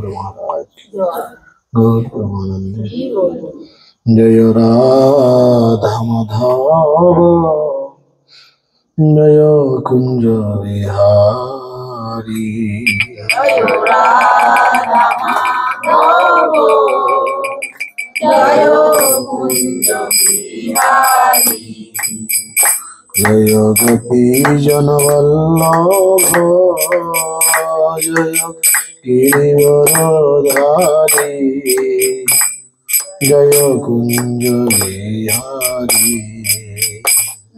महाराज गौर प्रेमानंदे जय राधा माधव जय कुंज बिहारी जय राधा माधव जय कुंज बिहारी जय गोपी जन वल्लभ जय गिरिवरधारी जय कुंज बिहारी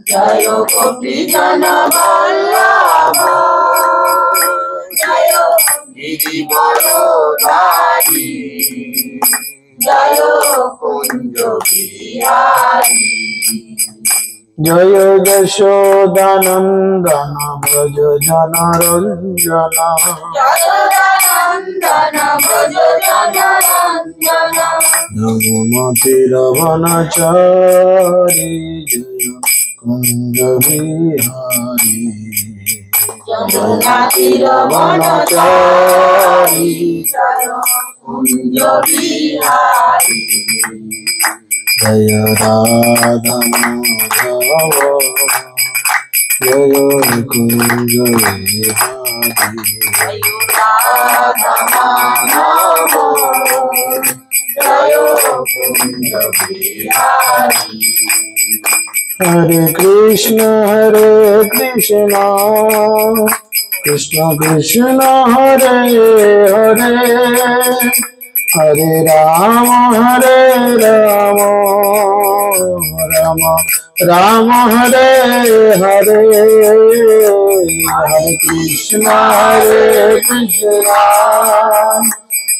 जय गोपी जन वल्लभ जय गिरिवरधारी जय कुंज बिहारी जय यशोदानंदन व्रज जनरंजन जगदानंदन भज जनरंजन यमुनातिरवनचारी जय कुंज बिहारी यमुना तीर वनचारी जय कुंज बिहारी जय राधा माधव जय कुंज बिहारी जय राधा माधव जय कुंज बिहारी हरे कृष्ण कृष्ण कृष्ण हरे हरे हरे राम राम राम हरे हरे हरे कृष्ण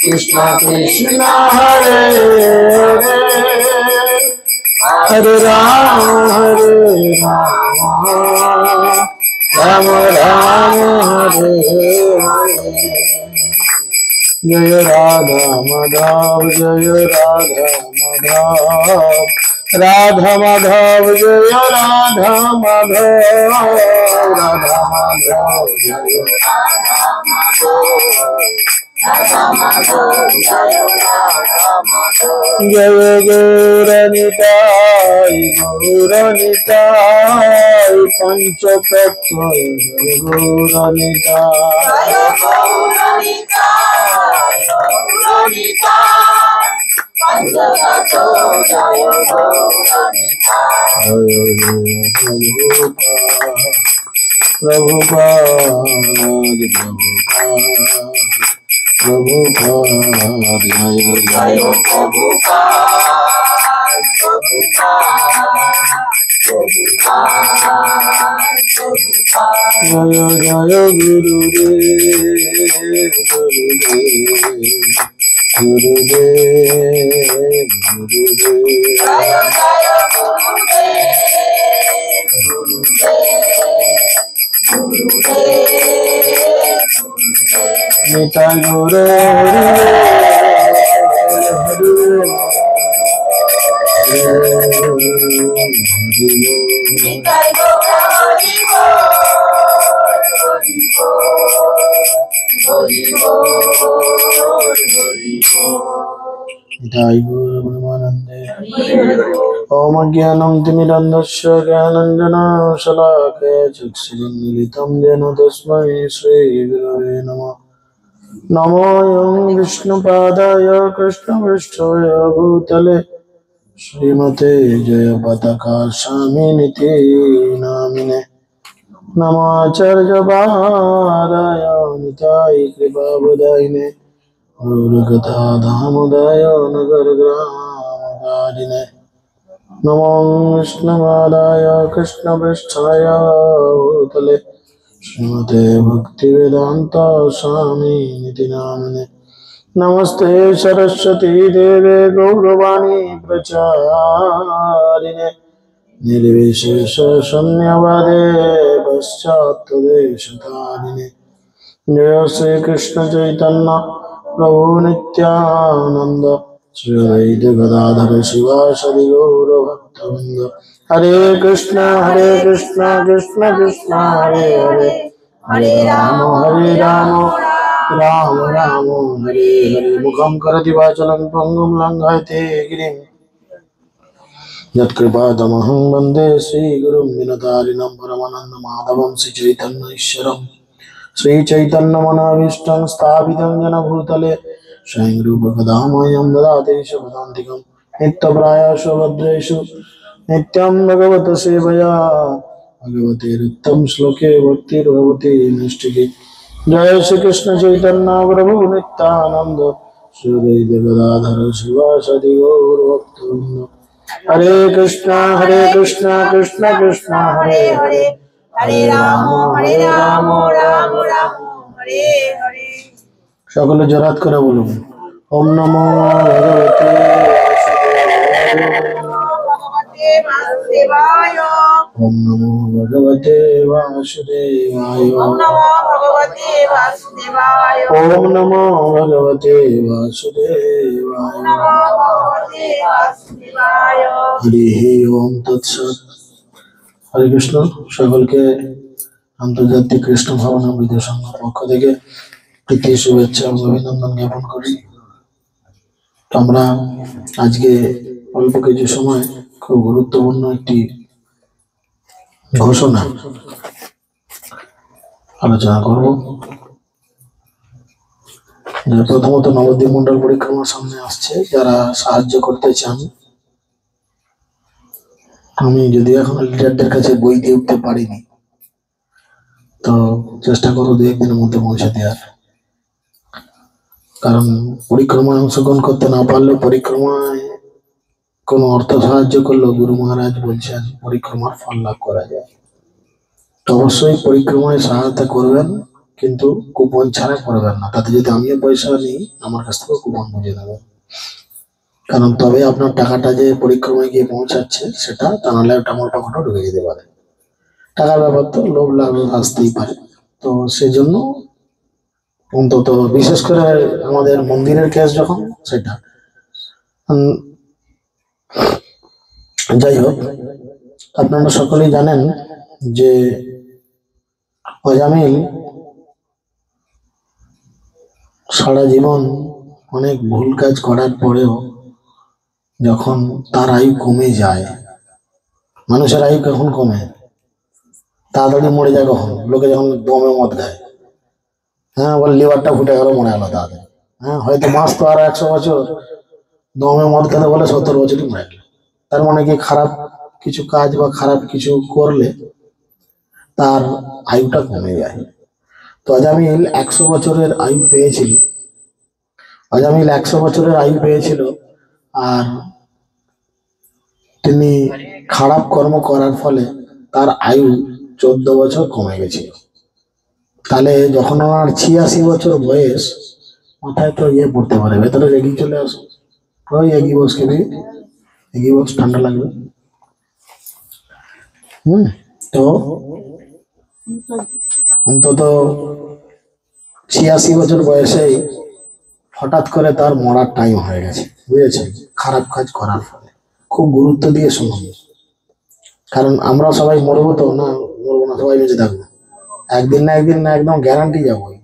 कृष्ण कृष्ण हरे हरे हरे राम राम राम हरे हरे जय राधा माधव जय राधा माधव जय राधा माधव जय जय गौरनिताय पंचतत्व गौरनिताय जय गौरनिता गौरनिता पंचतत्व जय गौरनिता प्रभुपाद जय जय प्रभुपाद जय जय गुरुदेव जय जय गुरुदेव निताय गौर निताय गौर हरि बोल निताय गौर ब्रह्मानंदे ओम ज्ञानं तिमिरन्धस्य ज्ञानञ्जनशलाकया चक्षुरुन्मीलितं येन तस्मै श्रीगुरवे नमः नमोऽयं विष्णुपादाय कृष्णपृष्ठाय भूतले श्रीमते जयपताका स्वामिनिति नामिने नमाचार्यपादाय निताय कृपाबुधायिने गौरकथा धामोदय नगरग्रामकारिणे नमो विष्णुपादाय कृष्णपृष्ठाय भूतले श्रीमते भक्तिवेदान्त स्वामिनिति नामिने नमस्ते सरस्वती देवे गौरवाणी प्रचारिणे निर्विशेष शून्यवादे पश्चात्तदेशतारिणे जय श्री कृष्ण चैतन्य प्रभु नित्यानंद श्री अद्वैत गदाधर शिवासदि गौरभक्तवृंद हरे कृष्ण कृष्ण कृष्ण हरे हरे हरे राम राम राम हरे हरे मुखं करोति वाचालं पङ्गुं लङ्घयते गिरिं यत्कृपातमहं वन्दे श्रीगुरुं विनतारिणं परमानन्दमाधवं श्रीचैतन्यईश्वरं श्रीचैतन्यमनाभीष्टं स्थापितं येन भूतले स्वयं रूपकदामयं ददाति शपथान्तिकं नित्यप्रायेषु भद्रेषु नित्यं भगवत सेवया भगवतेरुत्तम श्लोके भक्तिर्भवति नैष्ठिकी जय श्री कृष्ण चैतन्य प्रभु नित्यानंद श्री अद्वैत गदाधर शिवासादि गौर भक्तवृंद हरे कृष्ण कृष्ण कृष्ण हरे हरे हरे राम राम राम हरे हरे সকলে জোরাত করে বলুন ওম নমো ভগবতে भगवते वासुदेवाय ओम नमो भगवते वासुदेवाय ओम नमो भगवते वासुदेवाय ओम नमो भगवते वासुदेवाय नमो भगवते वासुदेवाय हरि ओम तत्सत् हरे कृष्ण সকলকে আন্তর্জাতিক কৃষ্ণ ভাবনা বিদ্যা সংঘের পক্ষ থেকে প্রীতি শুভেচ্ছা ও অভিনন্দন জ্ঞাপন করি আমরা আজকে অল্প কিছু সময় খুব গুরুত্বপূর্ণ একটি ঘোষণা আলোচনা করব যে প্রথমত নবদ্বীপ মন্ডল পরিক্রমার সামনে আসছে যারা সাহায্য করতে চান আমি যদি এখন লিডারদের কাছে বই দিয়ে উঠতে পারিনি তো চেষ্টা করো দু একদিনের মধ্যে পৌঁছে দেওয়ার কারণ পরিক্রমায় অংশগ্রহণ করতে না পারলেও পরিক্রমায় কোনো অর্থ সাহায্য করলেও গুরু মহারাজ বলছেন পরিক্রমার ফল লাভ করা যায় তো অবশ্যই পরিক্রমায় সহায়তা করবেন কিন্তু কুপন ছাড়া করবেন না তাতে যদি আমিও পয়সা নিই আমার কাছ থেকে কুপন বুঝে নেবেন কারণ তবে আপনার টাকাটা যে পরিক্রমায় গিয়ে পৌঁছাচ্ছে সেটা তা নাহলে ওটা আমার পকেটে ঢুকে যেতে পারে টাকার ব্যাপার তো লোভ লাভ আসতেই পারে তো সেজন্য অন্তত বিশেষ করে আমাদের মন্দিরের কেস যখন সেটা যাই হোক আপনারা সকলেই জানেন যে অজামিল সারা জীবন অনেক ভুল কাজ করার পরেও যখন তার আয়ু কমে যায় মানুষের আয়ু কখন কমে তাড়াতাড়ি মরে যায় কখন লোকে যখন দমে মদ খায় হ্যাঁ বলে লিভারটা ফুটে গেল মরে গেল তাড়াতাড়ি হ্যাঁ হয়তো মাস তো আরো 100 বছর দমে মদ খেতে বলে 70 বছরই মরে গেল তার মানে কি খারাপ কিছু কাজ বা খারাপ কিছু করলে তার আয়ুটা কমে যায় তো অজামিল 100 বছরের আয়ু পেয়েছিল অজামিল 100 বছরের আয়ু পেয়েছিল আর তিনি খারাপ কর্ম করার ফলে তার আয়ু 14 বছর কমে গেছিল তাহলে যখন ওনার 86 বছর বয়স মাথায় তো ইয়ে পড়তে পারে ভেতরে রেগি চলে আসে ওই এগি বস খেবি এগি বস ঠান্ডা লাগবে তো অন্তত 86 বছর বয়সেই হঠাৎ করে তার মরার টাইম হয়ে গেছে বুঝেছেন খারাপ কাজ করার ফলে খুব গুরুত্ব দিয়ে শুনুন কারণ আমরা সবাই মরবো তো না মরবো না সবাই বেঁচে থাকবো একদিন না একদিন না একদম গ্যারান্টি যাবোই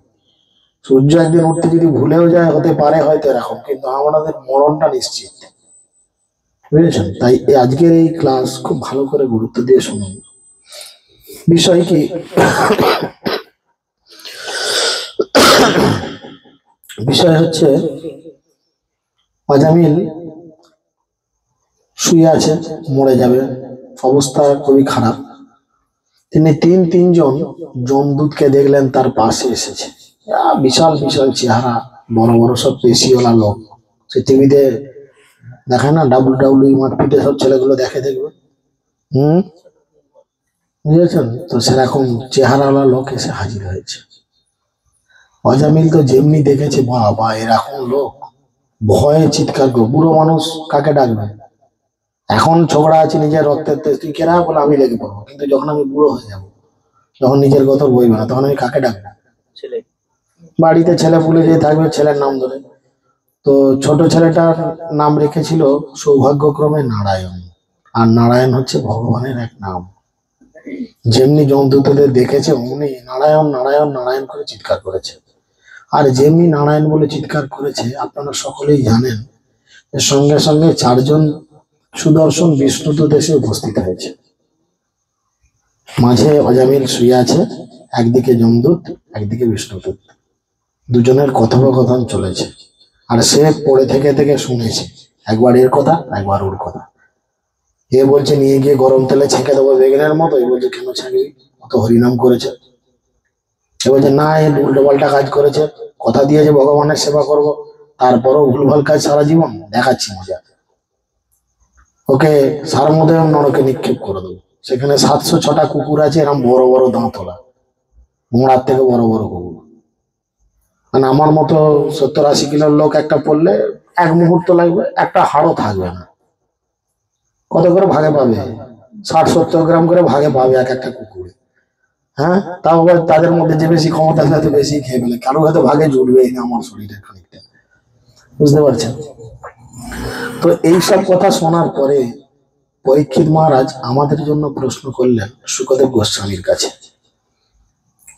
সূর্য একদিন উঠতে যদি ভুলেও যায় হতে পারে হয়তো এরকম কিন্তু আমাদের মরণটা নিশ্চিত বুঝেছেন তাই আজকের এই ক্লাস খুব ভালো করে গুরুত্ব দিয়ে শুনুন বিষয় কি বিষয় হচ্ছে অজামিল শুয়ে আছে মরে যাবে অবস্থা খুবই খারাপ তিনি তিনজন যমদূতকে দেখলেন তার পাশে এসেছে বিশাল বিশাল চেহারা বড় বড় সব পেশিওয়ালা লোক সে টিভিতে দেখে না WWE মারপিটে সব ছেলেগুলো দেখবে বুঝেছেন তো সেরকম চেহারাওয়ালা লোক এসে হাজির হয়েছে অজামিল তো যেমনি দেখেছে বাবা এরকম লোক ভয়ে চিৎকার করো বুড়ো মানুষ কাকে ডাকবে এখন ছোকরা আছে নিজের রক্তের তেজ তুই কেনা বলে আমি লেগে পড়বো কিন্তু যখন আমি বুড়ো হয়ে যাবো যখন নিজের কথা বইবে না তখন আমি কাকে ডাকবো বাড়িতে ছেলে পুলে যে থাকবে ছেলের নাম ধরে তো ছোট ছেলেটার নাম রেখেছিল সৌভাগ্যক্রমে নারায়ণ আর নারায়ণ হচ্ছে ভগবানের এক নাম যেমনি যমদূতদের দেখেছে অমনি নারায়ণ নারায়ণ নারায়ণ করে চিৎকার করেছে আর যেমনি নারায়ণ বলে চিৎকার করেছে আপনারা সকলেই জানেন, এর সঙ্গে সঙ্গে 4 জন সুদর্শন বিষ্ণুদূত এসে উপস্থিত হয়েছে। মাঝে অজামিল শুয়ে আছে, একদিকে যমদূত একদিকে বিষ্ণুদূত, দুজনের কথোপকথন চলেছে। আর সে পড়ে থেকে থেকে শুনেছে, একবার এর কথা একবার ওর কথা। এ বলছে নিয়ে গিয়ে গরম তেলে ছেঁকে দেবো বেগুনের মতো, এ বলছে কেন ছেঁকবি, অত হরিনাম করেছে। এ বলছে না, এ উল্টো পাল্টা কাজ করেছে, কথা দিয়েছে ভগবানের সেবা করব, তারপরও ভুলভাল কাজ সারা জীবন, দেখাচ্ছি মজা। ওকে সার মধ্যে নরকে নিক্ষেপ করে দেবো। সেখানে 706টা কুকুর আছে, এরকম বড় বড় দাঁতলা, ঘোড়ার থেকে বড় বড় কুকুর। মানে আমার মতো 70-80 কিলোর লোক একটা পড়লে 1 মুহূর্ত লাগবে, একটা হাড়ও থাকবে না। কত করে ভাগে পাবে? 60-70 গ্রাম করে ভাগে পাবে এক একটা কুকুরে। হ্যাঁ, তাও আবার তাদের মধ্যে যে বেশি ক্ষমতা আছে বেশি খেয়ে ফেলে, কারো হয়তো ভাগে জুটবেই না আমার শরীরের খানিকটা, বুঝতে পারছেন? তো এইসব কথা শোনার পরে পরীক্ষিত মহারাজ আমাদের জন্য প্রশ্ন করলেন শুকদেব গোস্বামীর কাছে।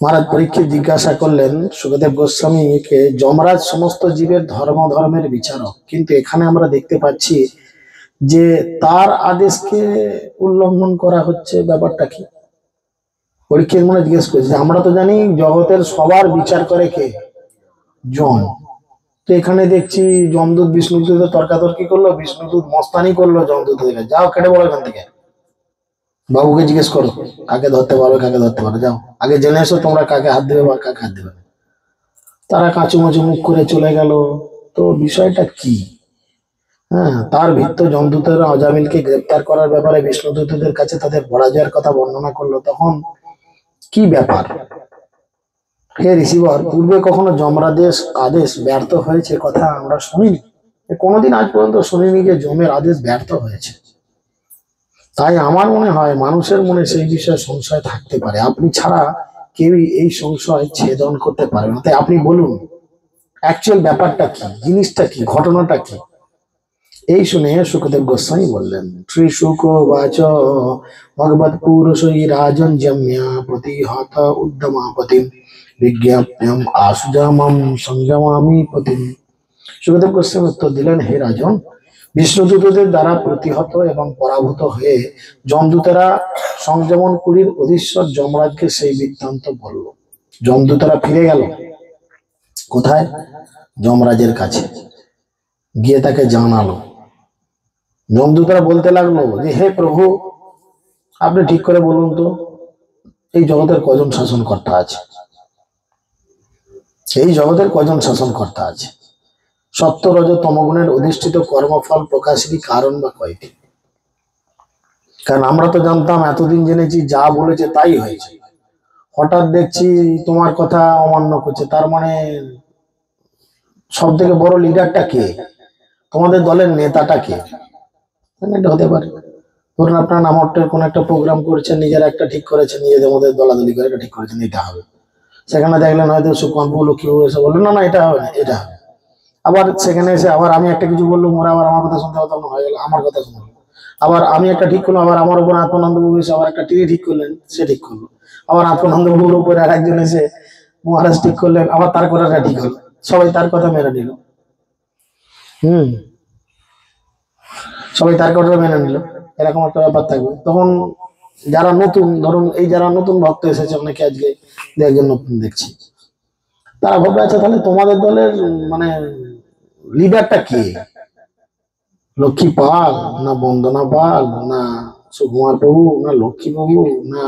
মহারাজ পরীক্ষিত জিজ্ঞাসা করলেন শুকদেব গোস্বামীকে, যমরাজ সমস্ত জীবের ধর্মের বিচারক, কিন্তু এখানে আমরা দেখতে পাচ্ছি যে তার আদেশকে উল্লঙ্ঘন করা হচ্ছে, ব্যাপারটা কি? পরীক্ষিত মনে জিজ্ঞেস করছে, আমরা তো জানি জগতের সবার বিচার করে কে? যম। তো এখানে দেখছি যমদূত বিষ্ণুদূত তর্কাতর্কি করলো, বিষ্ণুদূত মস্তানি করলো যমদূত, যাও কেটে বলো এখান থেকে, বাবুকে জিজ্ঞেস করো কাকে ধরতে পারবে কাকে ধরতে পারবে, যাও আগে জেনে এসো তোমরা কাকে হাত দেবে বা কাকে হাত দেবে। তারা কাঁচুমাচু মুখ করে চলে গেল। তো বিষয়টা কি? হ্যাঁ, তার ভিত্ত যমদূতেরা অজামিলকে গ্রেপ্তার করার ব্যাপারে বিষ্ণুদূতদের কাছে তাদের পরাজয়ের কথা বর্ণনা করলো। তখন কি ব্যাপার? হে রিসিভার, পূর্বে কখনো যমরাদেশ আদেশ ব্যর্থ হয়েছে কথা আমরা শুনিনি, কোনোদিন আজ পর্যন্ত শুনিনি যে যমের আদেশ ব্যর্থ হয়েছে। তাই আমার মনে হয় মানুষের মনে সেই বিষয়ে সংশয় থাকতে পারে, আপনি ছাড়া কেউই এই সংশয় ছেদন করতে পারবে না। তাই আপনি বলুন অ্যাকচুয়াল ব্যাপারটা কি, জিনিসটা কি, ঘটনাটা কি? এই শুনে সুখদেব গোস্বামী বললেন, শ্রী শুক বাচ ভগবত পুরুষই রাজন জম্যা প্রতিহত উদ্যমাপতিম বিজ্ঞাপ্যম আশুজামম সংযমামি পতিম। সুখদেব গোস্বামী উত্তর দিলেন, হে রাজন, বিষ্ণুদূতদের দ্বারা প্রতিহত এবং পরাভূত হয়ে যমদূতেরা সংযমন পুরীর অধীশ্বর যমরাজকে সেই বৃত্তান্ত বলল। যমদূতেরা ফিরে গেল কোথায়? যমরাজের কাছে গিয়ে তাকে জানালো। যমদূতরা বলতে লাগলো যে হে প্রভু, আপনি ঠিক করে বলুন তো এই জগতের কজন শাসনকর্তা আছে? এই জগতের কজন শাসনকর্তা আছে? সত্য রজ তমগুণের অধিষ্ঠিত কর্মফল প্রকাশেরই কারণ বা কয়টি? কারণ আমরা তো জানতাম, এতদিন জেনেছি যা বলেছে তাই হয়েছে, হঠাৎ দেখছি তোমার কথা অমান্য করছে, তার মানে সব থেকে বড় লিডারটা কে? তোমাদের দলের নেতাটা কে? এটা হতে পারে। ধরুন আপনার নামটের কোন একটা প্রোগ্রাম করছেন, নিজের একটা ঠিক করেছেন, নিজেদের মধ্যে দলাদলি করে এটা ঠিক করেছেন, এটা হবে। সেখানে দেখলেন হয়তো সুকান্ত লক্ষ্মী এসে বললেন না না এটা হবে না, এটা হবে। আবার সেখানে এসে আবার আমি একটা কিছু বললাম, ওরা আবার আমার কথা শুনতে হতো না, হয়ে গেল আমার কথা শুনলো। আবার আমি একটা ঠিক করলাম, আবার আমার উপর আত্মানন্দ বাবু এসে আবার একটা টিভি ঠিক করলেন, সে ঠিক করলো। আবার আত্মানন্দ বাবুর উপরে আর একজন এসে মহারাজ ঠিক করলেন, আবার তার কথাটা ঠিক হলো, সবাই তার কথা মেনে নিল। সবাই তার কথা মেনে নিল, এরকম একটা ব্যাপার থাকবে। তখন যারা নতুন, ধরুন এই যারা নতুন ভক্ত এসেছে অনেকে, আজকে দু একজন নতুন দেখছি, তারা ভাববে আচ্ছা তাহলে তোমাদের দলের মানে লিডারটা কে? লক্ষ্মী পাল না বন্দনা পাল না সুকুমার প্রভু না লক্ষ্মী প্রভু না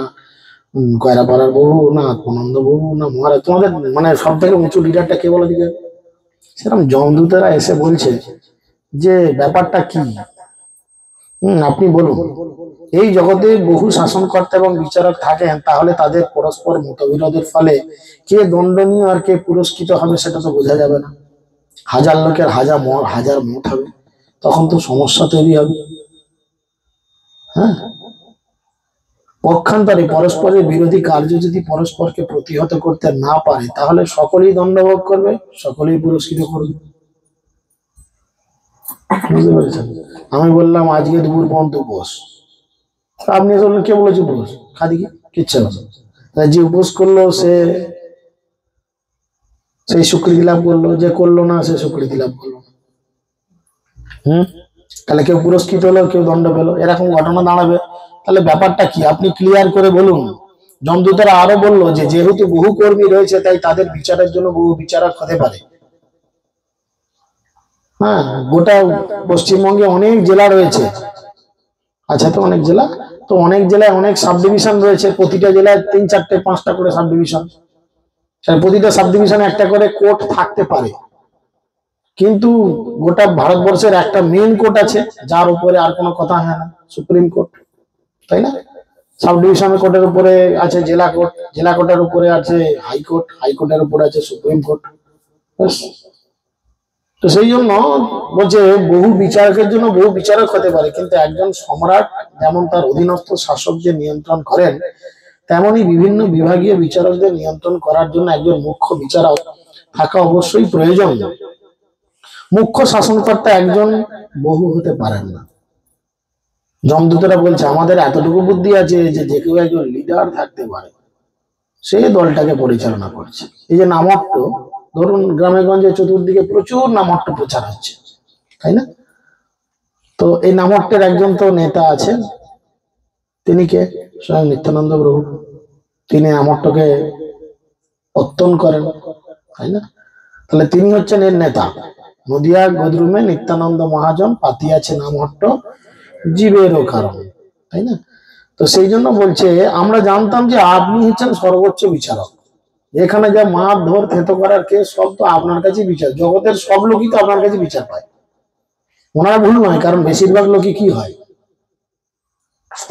কয়রাপাড়ার প্রভু না আত্মানন্দ প্রভু না মহারাজ? তোমাদের মানে সব থেকে উঁচু লিডারটা কে বলে দিকে? সেরকম যমদূতেরা এসে বলছে যে ব্যাপারটা কি? আপনি বলুন। এই জগতে বহু শাসনকর্তা এবং বিচারক থাকেন, তাহলে তাদের পরস্পর মতবিরোধের ফলে কে দণ্ডনীয় আর কে পুরস্কৃত হবে সেটা তো বোঝা যাবে না। হাজার লোকের হাজার মত হবে, তখন তো সমস্যা তৈরি হবে। হ্যাঁ, পক্ষান্তরে পরস্পরের বিরোধী কার্য যদি পরস্পরকে প্রতিহত করতে না পারে, তাহলে সকলেই দণ্ডভোগ করবে, সকলেই পুরস্কৃত করবে। বুঝতে পেরেছেন? আমি বললাম আজকে দুপুর পর্যন্ত উপোস, আপনি বললেন কে বলেছে উপোস? খাদি কিচ্ছা হবে। যে উপোস করলো সে সেই স্বীকৃতি লাভ করলো, যে করলো না সে স্বীকৃতি লাভ করলো না। তাহলে কেউ পুরস্কৃত হলো, কেউ দণ্ড পেলো, এরকম ঘটনা দাঁড়াবে। তাহলে ব্যাপারটা কি আপনি ক্লিয়ার করে বলুন। যমদূতেরা আরো বললো যে যেহেতু বহু কর্মী রয়েছে তাই তাদের বিচারের জন্য বহু বিচারক হতে পারে। হ্যাঁ, গোটা পশ্চিমবঙ্গে অনেক জেলা রয়েছে, আছে তো অনেক জেলা, তো অনেক জেলায় অনেক সাব ডিভিশন রয়েছে, প্রতিটা জেলায় 3, 4, 5টা করে সাব ডিভিশন, প্রতিটা সাব ডিভিশনে একটা করে কোর্ট থাকতে পারে। কিন্তু গোটা ভারতবর্ষের একটা মেইন কোর্ট আছে যার উপরে আর কোনো কথা হয় না, সুপ্রিম কোর্ট, তাই না? সাব ডিভিশনাল কোর্টের উপরে আছে জেলা কোর্ট, জেলা কোর্টের উপরে আছে হাইকোর্ট, হাইকোর্টের উপরে আছে সুপ্রিম কোর্ট। তো সেই জন্য বলছে বহু বিচারকের জন্য বহু বিচারক হতে পারে, কিন্তু একজন সম্রাট যেমন তার অধীনস্থ শাসকদের নিয়ন্ত্রণ করেন, তেমনি বিভিন্ন বিভাগীয় বিচারকদের নিয়ন্ত্রণ করার জন্য একজন মুখ্য বিচারক থাকা অবশ্যই প্রয়োজন। মুখ্য শাসনকর্তা একজন বহু হতে পারেন না। যমদূতেরা বলছে আমাদের এতটুকু বুদ্ধি আছে যে যে কেউ একজন লিডার থাকতে পারে, সে দলটাকে পরিচালনা করছে। এই যে নামট্ট, ধরুন গ্রামে গঞ্জে চতুর্দিকে প্রচুর নামট্ট প্রচার হচ্ছে, তাই না? তো এই নামট্টের একজন তো নেতা আছেন, তিনি কে? স্বয়ং নিত্যানন্দ প্রভু। তিনি নামট্টকে পত্তন করেন, তাই না? তাহলে তিনি হচ্ছেন এর নেতা। নদিয়া গদরুমে নিত্যানন্দ মহাজন পাতিয়াছে নামট্ট জীবেরও কারণ, তাই না? তো সেই জন্য বলছে আমরা জানতাম যে আপনি হচ্ছেন সর্বোচ্চ বিচারক, এখানে যা মার ধর থেতো করার কেস সব তো আপনার কাছে বিচার, জগতের সব লোকই তো আপনার কাছে বিচার পায়। ওনারা ভুল নয়, কারণ বেশিরভাগ লোকই কি হয়,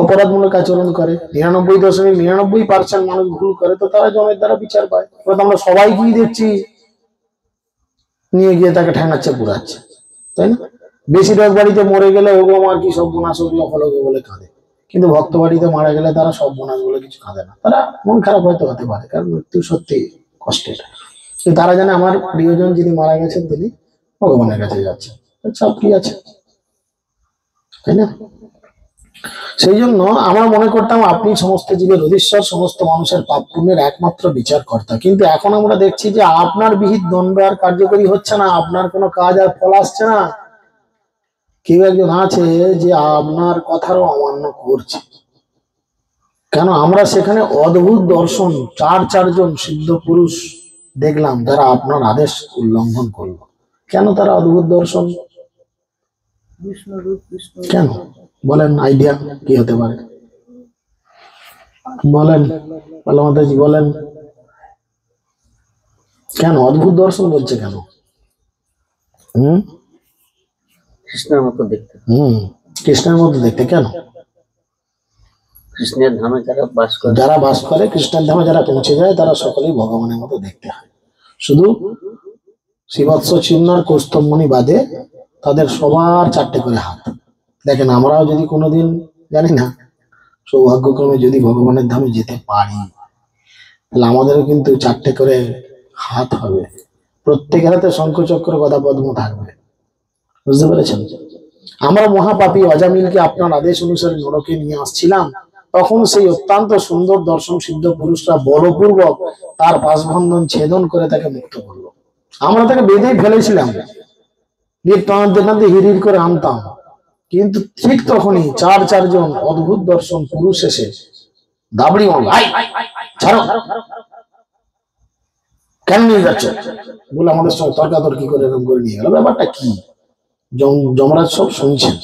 অপরাধমূলক আচরণ করে। 99.99% মানুষ ভুল করে, তো তারা জমের দ্বারা বিচার পায়। আমরা সবাই কি দেখছি নিয়ে গিয়ে তাকে ঠ্যাঙাচ্ছে পুরাচ্ছে, তাই না? বেশিরভাগ বাড়িতে মরে গেলে ওগো মা কি সব বোনাস হলো ফলকে বলে কাঁদে, কিন্তু ভক্ত বাড়িতে মারা গেলে তারা সব বোনাস বলে কিছু কাঁদে না। তারা মন খারাপ হয়তো হতে পারে, কারণ মৃত্যু সত্যি কষ্টের, কিন্তু তারা জানে আমার প্রিয়জন যিনি মারা গেছেন তিনি ভগবানের কাছে যাচ্ছেন, সব কি আছে, তাই না? সেই জন্য আমরা মনে করতাম আপনি সমস্ত জীবের অধীশ্বর, সমস্ত মানুষের পাপ পুণ্যের একমাত্র বিচারকর্তা, কিন্তু এখন আমরা দেখছি যে আপনার বিহিত দণ্ড আর কার্যকরী হচ্ছে না, আপনার কোনো কাজ আর ফল আসছে না। কেউ একজন আছে যে আপনার কথারও অমান্য করছে। কেন? আমরা সেখানে অদ্ভুত দর্শন, 4 জন সিদ্ধ পুরুষ দেখলাম যারা আপনার আদেশ উল্লঙ্ঘন করলো। কেন তারা অদ্ভুত দর্শন? কেন বলেন, আইডিয়া কি হতে পারে বলেন, মাতাজি বলেন, কেন অদ্ভুত দর্শন বলছে কেন? কৃষ্ণের মতো দেখতে। কৃষ্ণের মতো দেখতে কেন? কৃষ্ণের ধামে যারা বাস করে, কৃষ্ণের ধামে যারা পৌঁছে যায়, তারা সকলেই ভগবানের মতো দেখতে হয়। শুধু শ্রীবৎস চিহ্নার কৌস্তবমণি বাদে তাদের সবার 4টে করে হাত। দেখেন আমরাও যদি কোনোদিন, জানি না, সৌভাগ্যক্রমে যদি ভগবানের ধামে যেতে পারি, তাহলে আমাদেরও কিন্তু 4টে করে হাত হবে, প্রত্যেকের হাতে শঙ্খচক্র গদা পদ্ম থাকবে। বুঝতে পেরেছেন? আমরা মহাপাপী অজামিলকে আপনার আদেশ অনুসারে নরকে নিয়ে আসছিলাম, তখন সেই অত্যন্ত সুন্দর দর্শন সিদ্ধ পুরুষরা বলপূর্বক তার বাসবন্ধন ছেদন করে তাকে মুক্ত করলো। আমরা তাকে বেঁধেই ফেলেছিলাম, দিয়ে টানতে টানতে হিড় করে আনতাম, কিন্তু ঠিক তখনই 4 জন অদ্ভুত দর্শন পুরুষ এসে দাবড়ি ছাড়ো, কেন নিয়ে যাচ্ছ বলে আমাদের সঙ্গে তর্কাতর্কি করে এরকম করে নিয়ে গেল। ব্যাপারটা কি? যমরাজ সব শুনছেন।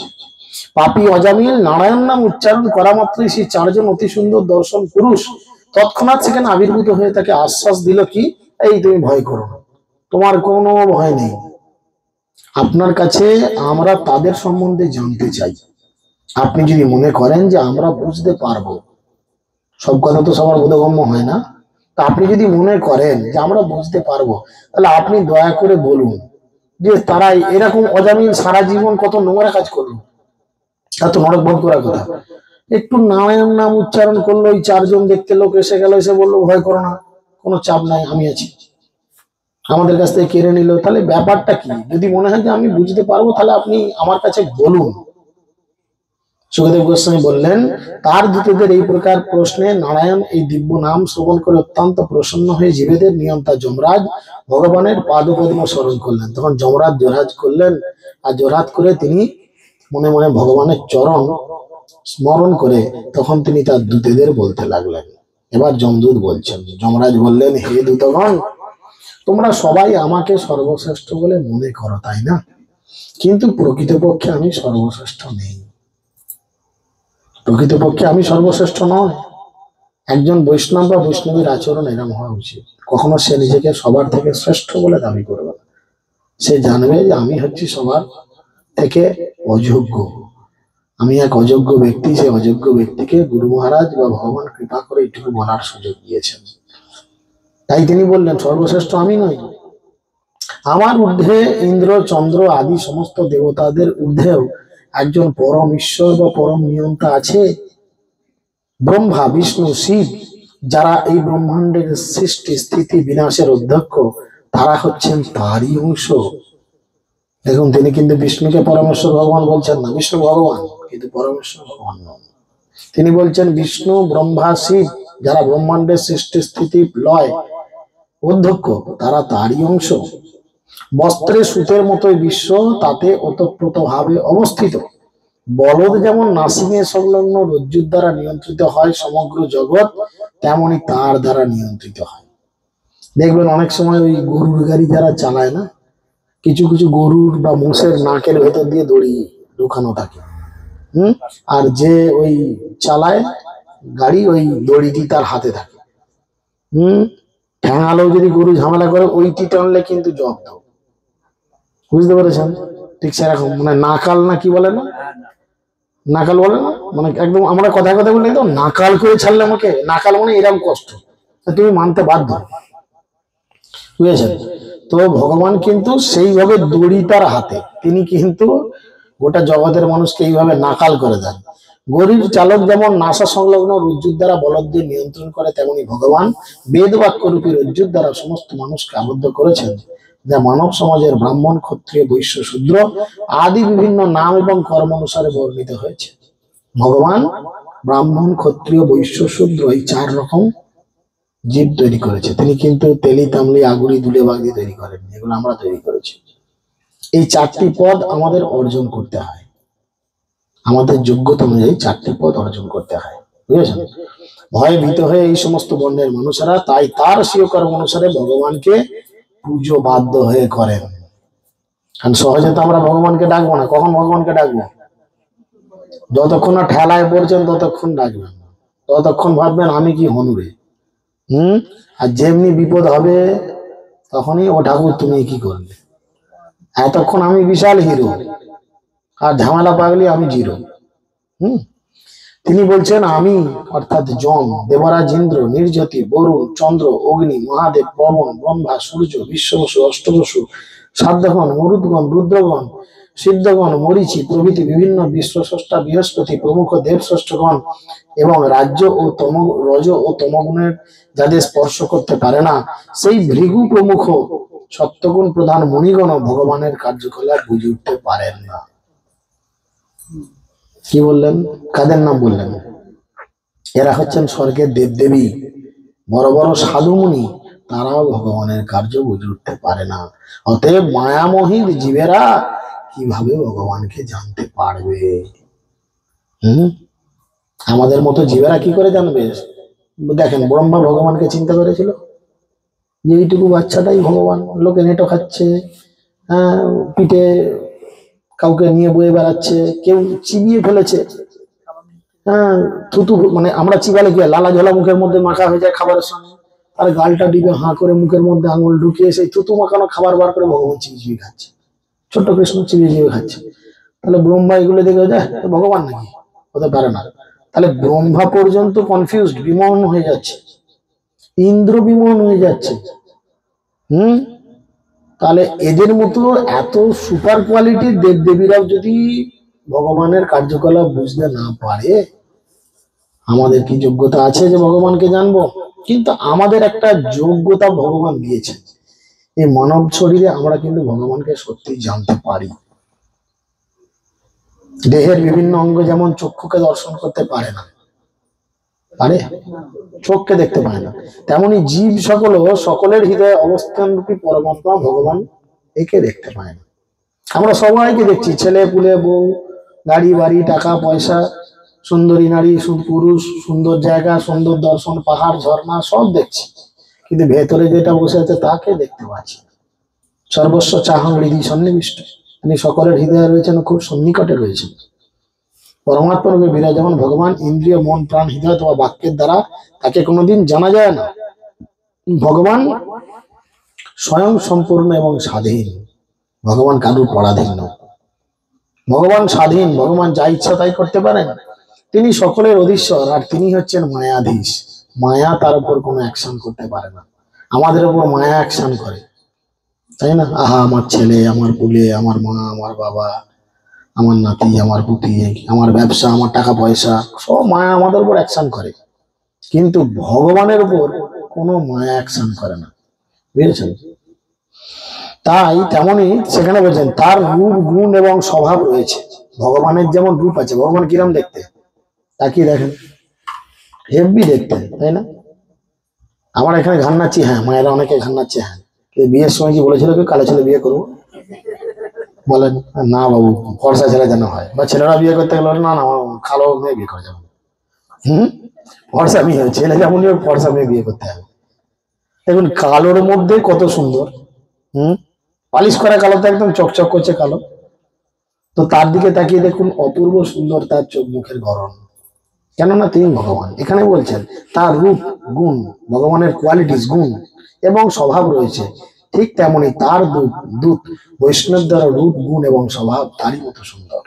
পাপী অজামিল নারায়ণ নাম উচ্চারণ করা মাত্রই সেই 4 জন অতি সুন্দর দর্শন পুরুষ তৎক্ষণাৎ সেখানে আবির্ভূত হয়ে তাকে আশ্বাস দিল কি, এই তুমি ভয় করো না, তোমার কোনো ভয় নেই। আপনার কাছে আমরা তাদের সম্বন্ধে জানতে চাই। আপনি যদি মনে করেন যে আমরা বুঝতে পারবো, সব কথা তো সবার বোধগম্য হয় না, তা আপনি যদি মনে করেন যে আমরা বুঝতে পারবো, তাহলে আপনি দয়া করে বলুন যে তারা এরকম অজামিল সারা জীবন কত নোংরা কাজ করলো, এত নরক ভোগ করার কথা। একটু নারায়ণ নাম উচ্চারণ করলো, ওই 4 জন দেখতে লোক এসে গেল, এসে বললো ভয় করো না, কোনো চাপ নাই, আমি আছি, আমাদের কাছ থেকে কেড়ে নিল। তাহলে ব্যাপারটা কি? যদি মনে হয় যে আমি বুঝতে পারবো, তাহলে আপনি আমার কাছে বলুন, সুখদেব গোস্বামী বললেন, তার দূতদের এই প্রকার প্রশ্নে নারায়ণ এই দিব্য নাম শ্রবণ করে অত্যন্ত প্রসন্ন হয়ে জীবেদের নিয়ন্তা যমরাজ ভগবানের পাদপদ্ম স্মরণ করলেন। তখন যমরাজ জোরহাট করলেন, আর জোরহাট করে তিনি মনে মনে ভগবানের চরণ স্মরণ করে তখন তিনি তার দূতদের বলতে লাগলেন। এবার যমদূত বলছেন, যমরাজ বললেন, হে দূতগণ, তোমরা সবাই আমাকে সর্বশ্রেষ্ঠ বলে মনে করো, তাই না? কিন্তু প্রকৃতপক্ষে আমি সর্বশ্রেষ্ঠ নেই। প্রকৃতপক্ষে আমি সর্বশ্রেষ্ঠ নয়। একজন বৈষ্ণব বা বৈষ্ণবীর আচরণ এরকম হওয়া উচিত। কখনো সে নিজেকে সবার থেকে শ্রেষ্ঠ বলে দাবি করবে না। সে জানবে যে আমি হচ্ছি সবার থেকে অযোগ্য, আমি এক অযোগ্য ব্যক্তি। সে অযোগ্য ব্যক্তিকে গুরু মহারাজ বা ভগবান কৃপা করে এইটুকু বলার সুযোগ দিয়েছেন। তাই তিনি বললেন, সর্বশ্রেষ্ঠ আমি নই। আমার ঊর্ধ্বে ইন্দ্র, চন্দ্র আদি সমস্ত দেবতাদের ঊর্ধ্বেও একজন পরম ঈশ্বর বা পরম নিয়ন্তা আছে, ব্রহ্মা, বিষ্ণু, শিব, যারা এই ব্রহ্মাণ্ডের সৃষ্টি স্থিতি বিনাশের অধ্যক্ষ, তারা হচ্ছেন তারই অংশ। দেখুন, তিনি কিন্তু বিষ্ণুকে পরমেশ্বর ভগবান বলছেন না, বিষ্ণু ভগবান, কিন্তু পরমেশ্বর ভগবান নন। তিনি বলছেন বিষ্ণু, ব্রহ্মা, শিব, যারা ব্রহ্মাণ্ডের সৃষ্টি স্থিতি লয় অধ্যক্ষ, তারা তারই অংশ। বস্ত্রে সুতের মতোই বিশ্ব, তাতে ওতপ্রোত ভাবে অবস্থিত। বলদ যেমন নাসিংহে সংলগ্ন রজ্জুর দ্বারা নিয়ন্ত্রিত হয় সমগ্র জগৎ, তেমনি তার দ্বারা নিয়ন্ত্রিত হয়। দেখবেন অনেক সময় ওই গরুর গাড়ি যারা চালায় না, কিছু কিছু গরুর বা মোষের নাকের ভেতর দিয়ে দড়ি ঢুকানো থাকে। আর যে ওই চালায় গাড়ি, ওই দড়িটি তার হাতে থাকে। ঠ্যাঙালেও যদি গরু ঝামেলা করে, ওইটি টানলে কিন্তু জব্দ। বুঝতে পেরেছেন? ঠিক সেরকম, মানে নাকাল না কি বলে না, নাকাল বলে না, মানে একদম আমরা কথায় কথা বলি তো, নাকাল করে ছাড়লে আমাকে, নাকাল মানে এরকম কষ্ট, তুমি মানতে বাধ্য। বুঝেছেন? তো ভগবান কিন্তু সেইভাবে দড়ি তার হাতে, তিনি কিন্তু গোটা জগতের মানুষকে এইভাবে নাকাল করে দেন। গরুর চালক যেমন নাসা সংলগ্ন রজ্জুর দ্বারা বলদদের নিয়ন্ত্রণ করে, তেমনি ভগবান বেদ বাক্য রূপী রজ্জুর দ্বারা সমস্ত মানুষকে আবদ্ধ করেছেন, যা মানব সমাজের ব্রাহ্মণ, ক্ষত্রিয়, বৈশ্য, শূদ্র আদি বিভিন্ন নাম এবং কর্ম অনুসারে বর্ণিত হয়েছে। ভগবান ব্রাহ্মণ, ক্ষত্রিয়, বৈশ্য, শূদ্র এই 4 রকম জীব তৈরি করেছে। তিনি কিন্তু তেলি, তামলি, আগুড়ি, দুলে, বাগদি তৈরি করেন, এগুলো আমরা তৈরি করেছি। এই 4টি পদ আমাদের অর্জন করতে হয়, আমাদের যোগ্যতা অনুযায়ী 4টি পদ অর্জন করতে হয়। বুঝেছেন? ভয়ে ভীত হয়ে এই সমস্ত বর্ণের মানুষেরা তাই তার স্বীয় কর্ম অনুসারে ভগবানকে পুজো বাধ্য হয়ে করেন। কারণ সহজে তো আমরা ভগবানকে ডাকবো না। কখন ভগবানকে ডাকবো? যতক্ষণ না ঠেলায় পড়ছেন ততক্ষণ ডাকবেন, ততক্ষণ ভাববেন আমি কি হনুরে। আর যেমনি বিপদ হবে তখনই, ও ঠাকুর তুমি কি করলে, এতক্ষণ আমি বিশাল হিরো, আর ঝামেলা পাগলি আমি জিরো। তিনি বলছেন, আমি অর্থাৎ যম, দেবরাজ ইন্দ্র, নির্যতি, বরুণ, চন্দ্র, অগ্নি, মহাদেব, পবন, ব্রহ্মা, সূর্য, বিশ্ববসু, অষ্টবসু, সাধ্যগণ, মরুদগণ, রুদ্রগণ, সিদ্ধগণ, মরিচি প্রভৃতি বিভিন্ন বিশ্বস্রষ্টা, বৃহস্পতি প্রমুখ দেবশ্রেষ্ঠগণ এবং রাজ্য ও রজ ও তমগুণের যাদের স্পর্শ করতে পারে না, সেই ভৃগু প্রমুখ সত্যগুণ প্রধান মুনিগণ ভগবানের কার্যকলাপ বুঝে উঠতে পারেন না। কি বললেন? কাদের নাম বললেন? এরা হচ্ছেন স্বর্গের দেবদেবী, বড় বড় সাধু মুনি, তারাও ভগবানের কার্য বুঝে উঠতে পারে না। অতএব মায়ামোহিত জীবেরা কিভাবে ভগবানকে জানতে পারবে? আমাদের মতো জীবেরা কি করে জানবে? দেখেন, ব্রহ্মা ভগবানকে চিন্তা করেছিল যে এইটুকু বাচ্চাটাই ভগবান, লোকে নেটো খাচ্ছে, পিঠে কাউকে নিয়ে বয়ে বেড়াচ্ছে, কেউ চিবিয়ে ফেলেছে, থুতু, মানে আমরা চিবালে গিয়ে লালা ঝোলা মুখের মধ্যে মাখা হয়ে যায় খাবারের সঙ্গে, আর গালটা ডিবে হাঁ করে মুখের মধ্যে আঙুল ঢুকিয়ে সেই থুতু মাখানো খাবার বার করে ভগবান চিবিয়ে চিবিয়ে খাচ্ছে, ছোট্ট কৃষ্ণ চিবিয়ে চিবিয়ে খাচ্ছে। তাহলে ব্রহ্মা এগুলো দেখে যায় ভগবান নাকি? হতে পারে না। তাহলে ব্রহ্মা পর্যন্ত কনফিউজড, বিমোহন হয়ে যাচ্ছে, ইন্দ্র বিমোহন হয়ে যাচ্ছে। তাহলে এদের মতো এত সুপার কোয়ালিটির দেবদেবীরাও যদি ভগবানের কার্যকলাপ বুঝতে না পারে, আমাদের কি যোগ্যতা আছে যে ভগবানকে জানবো? কিন্তু আমাদের একটা যোগ্যতা ভগবান দিয়েছেন, এই মানব শরীরে আমরা কিন্তু ভগবানকে সত্যি জানতে পারি। দেহের বিভিন্ন অঙ্গ যেমন চক্ষুকে দর্শন করতে পারে না, পারে, চোখকে দেখতে পায় না, তেমনি জীব সকলের হৃদয়ে অবস্থান রূপী পরমাত্মা ভগবান একে দেখতে পায় না। আমরা সবাইকে দেখছি, ছেলে পুলে, বউ, গাড়ি বাড়ি, টাকা পয়সা, সুন্দরী নারী, পুরুষ, সুন্দর জায়গা, সুন্দর দর্শন, পাহাড় ঝর্ণা সব দেখছি, কিন্তু ভেতরে যেটা বসে আছে তাকে দেখতে পাচ্ছি না। সর্বস্ব চাহং হৃদি সন্নিবিষ্ট, তিনি সকলের হৃদয়ে রয়েছেন, খুব সন্নিকটে রয়েছেন। পরমাত্মা রূপে বিরাজমান ভগবান ইন্দ্রিয়, মন, প্রাণ, হৃদয় অথবা বাক্যের দ্বারা তাকে কোনোদিন জানা যায় না। ভগবান স্বয়ং সম্পূর্ণ এবং স্বাধীন, ভগবান কারুর পরাধীন নয়। ভগবান স্বাধীন, ভগবান যা ইচ্ছা তাই করতে পারেন। তিনি সকলের অধীশ্বর, আর তিনি হচ্ছেন মায়াধীশ। মায়া তার উপর কোনো অ্যাকশন করতে পারে না, আমাদের উপর মায়া অ্যাকশন করে, তাই না? আহা, আমার ছেলে, আমার পুলে, আমার মা, আমার বাবা, আমার নাতি, আমার পুতি, আমার ব্যবসা, আমার টাকা পয়সা, সব মায়া আমাদের উপর অ্যাকশন করে, কিন্তু ভগবানের উপর কোনো মায়া অ্যাকশন করে না, বুঝেছেন? তাই তেমনি সেখানে বলছেন তার রূপ, গুণ এবং স্বভাব রয়েছে। ভগবানের যেমন রূপ আছে, ভগবান কিরম দেখতে, তাকিয়ে দেখেন, হেভি দেখতে, তাই না? আমার এখানে ঘান নাচ্ছি, হ্যাঁ, মায়েরা অনেকে ঘান নাচ্ছে, হ্যাঁ। বিয়ের সময় কি বলেছিল কি কালো ছেলে বিয়ে করবো? বলেন না বাবু, ফর্সা ছেলে যেন হয়, বা ছেলেরা বিয়ে করতে গেলে না না কালো মেয়ে বিয়ে করা যাবে। ফর্সা মেয়ে, ছেলে যেমনই হোক ফর্সা মেয়ে বিয়ে করতে হবে। দেখুন কালোর মধ্যে কত সুন্দর, পালিশ করা কালো তো একদম চকচক করছে কালো, তো তার দিকে তাকিয়ে দেখুন অপূর্ব সুন্দর তার চোখ মুখের গড়ন, কেননা তিনি ভগবান। এখানে বলছেন তার রূপ, গুণ, ভগবানের কোয়ালিটিস, গুণ এবং স্বভাব রয়েছে, ঠিক তেমনি তার দূত বৈষ্ণব দ্বারা রূপ, গুণ এবং স্বভাব তারই মতো সুন্দর।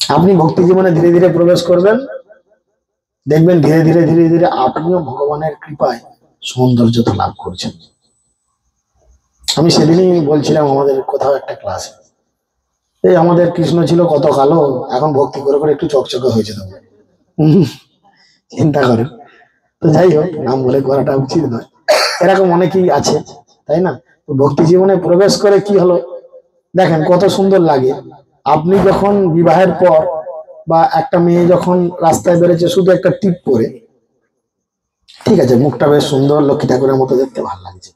আপনি ভক্তি জীবনে ধীরে ধীরে প্রবেশ করবেন, দেখবেন ধীরে ধীরে ধীরে ধীরে আপনিও ভগবানের কৃপায় সৌন্দর্যতা লাভ করছেন। আমি সেদিনই বলছিলাম আমাদের কোথাও একটা ক্লাসে, এই আমাদের কৃষ্ণ ছিল কত কালো, এখন ভক্তি করে করে একটু চকচকে হয়েছে, তবে চিন্তা করেন। তো যাই হোক, নাম বলে করাটা উচিত নয়, এরকম অনেকেই আছে, তাই না? তো ভক্তি জীবনে প্রবেশ করে কি হলো দেখেন কত সুন্দর লাগে। আপনি যখন বিবাহের পর বা একটা মেয়ে যখন রাস্তায় বেরোচ্ছে শুধু একটা টিপ পরে, ঠিক আছে, মুখটা বেশ সুন্দর, লক্ষ্মী ঠাকুরের মতো দেখতে ভালো লাগছে,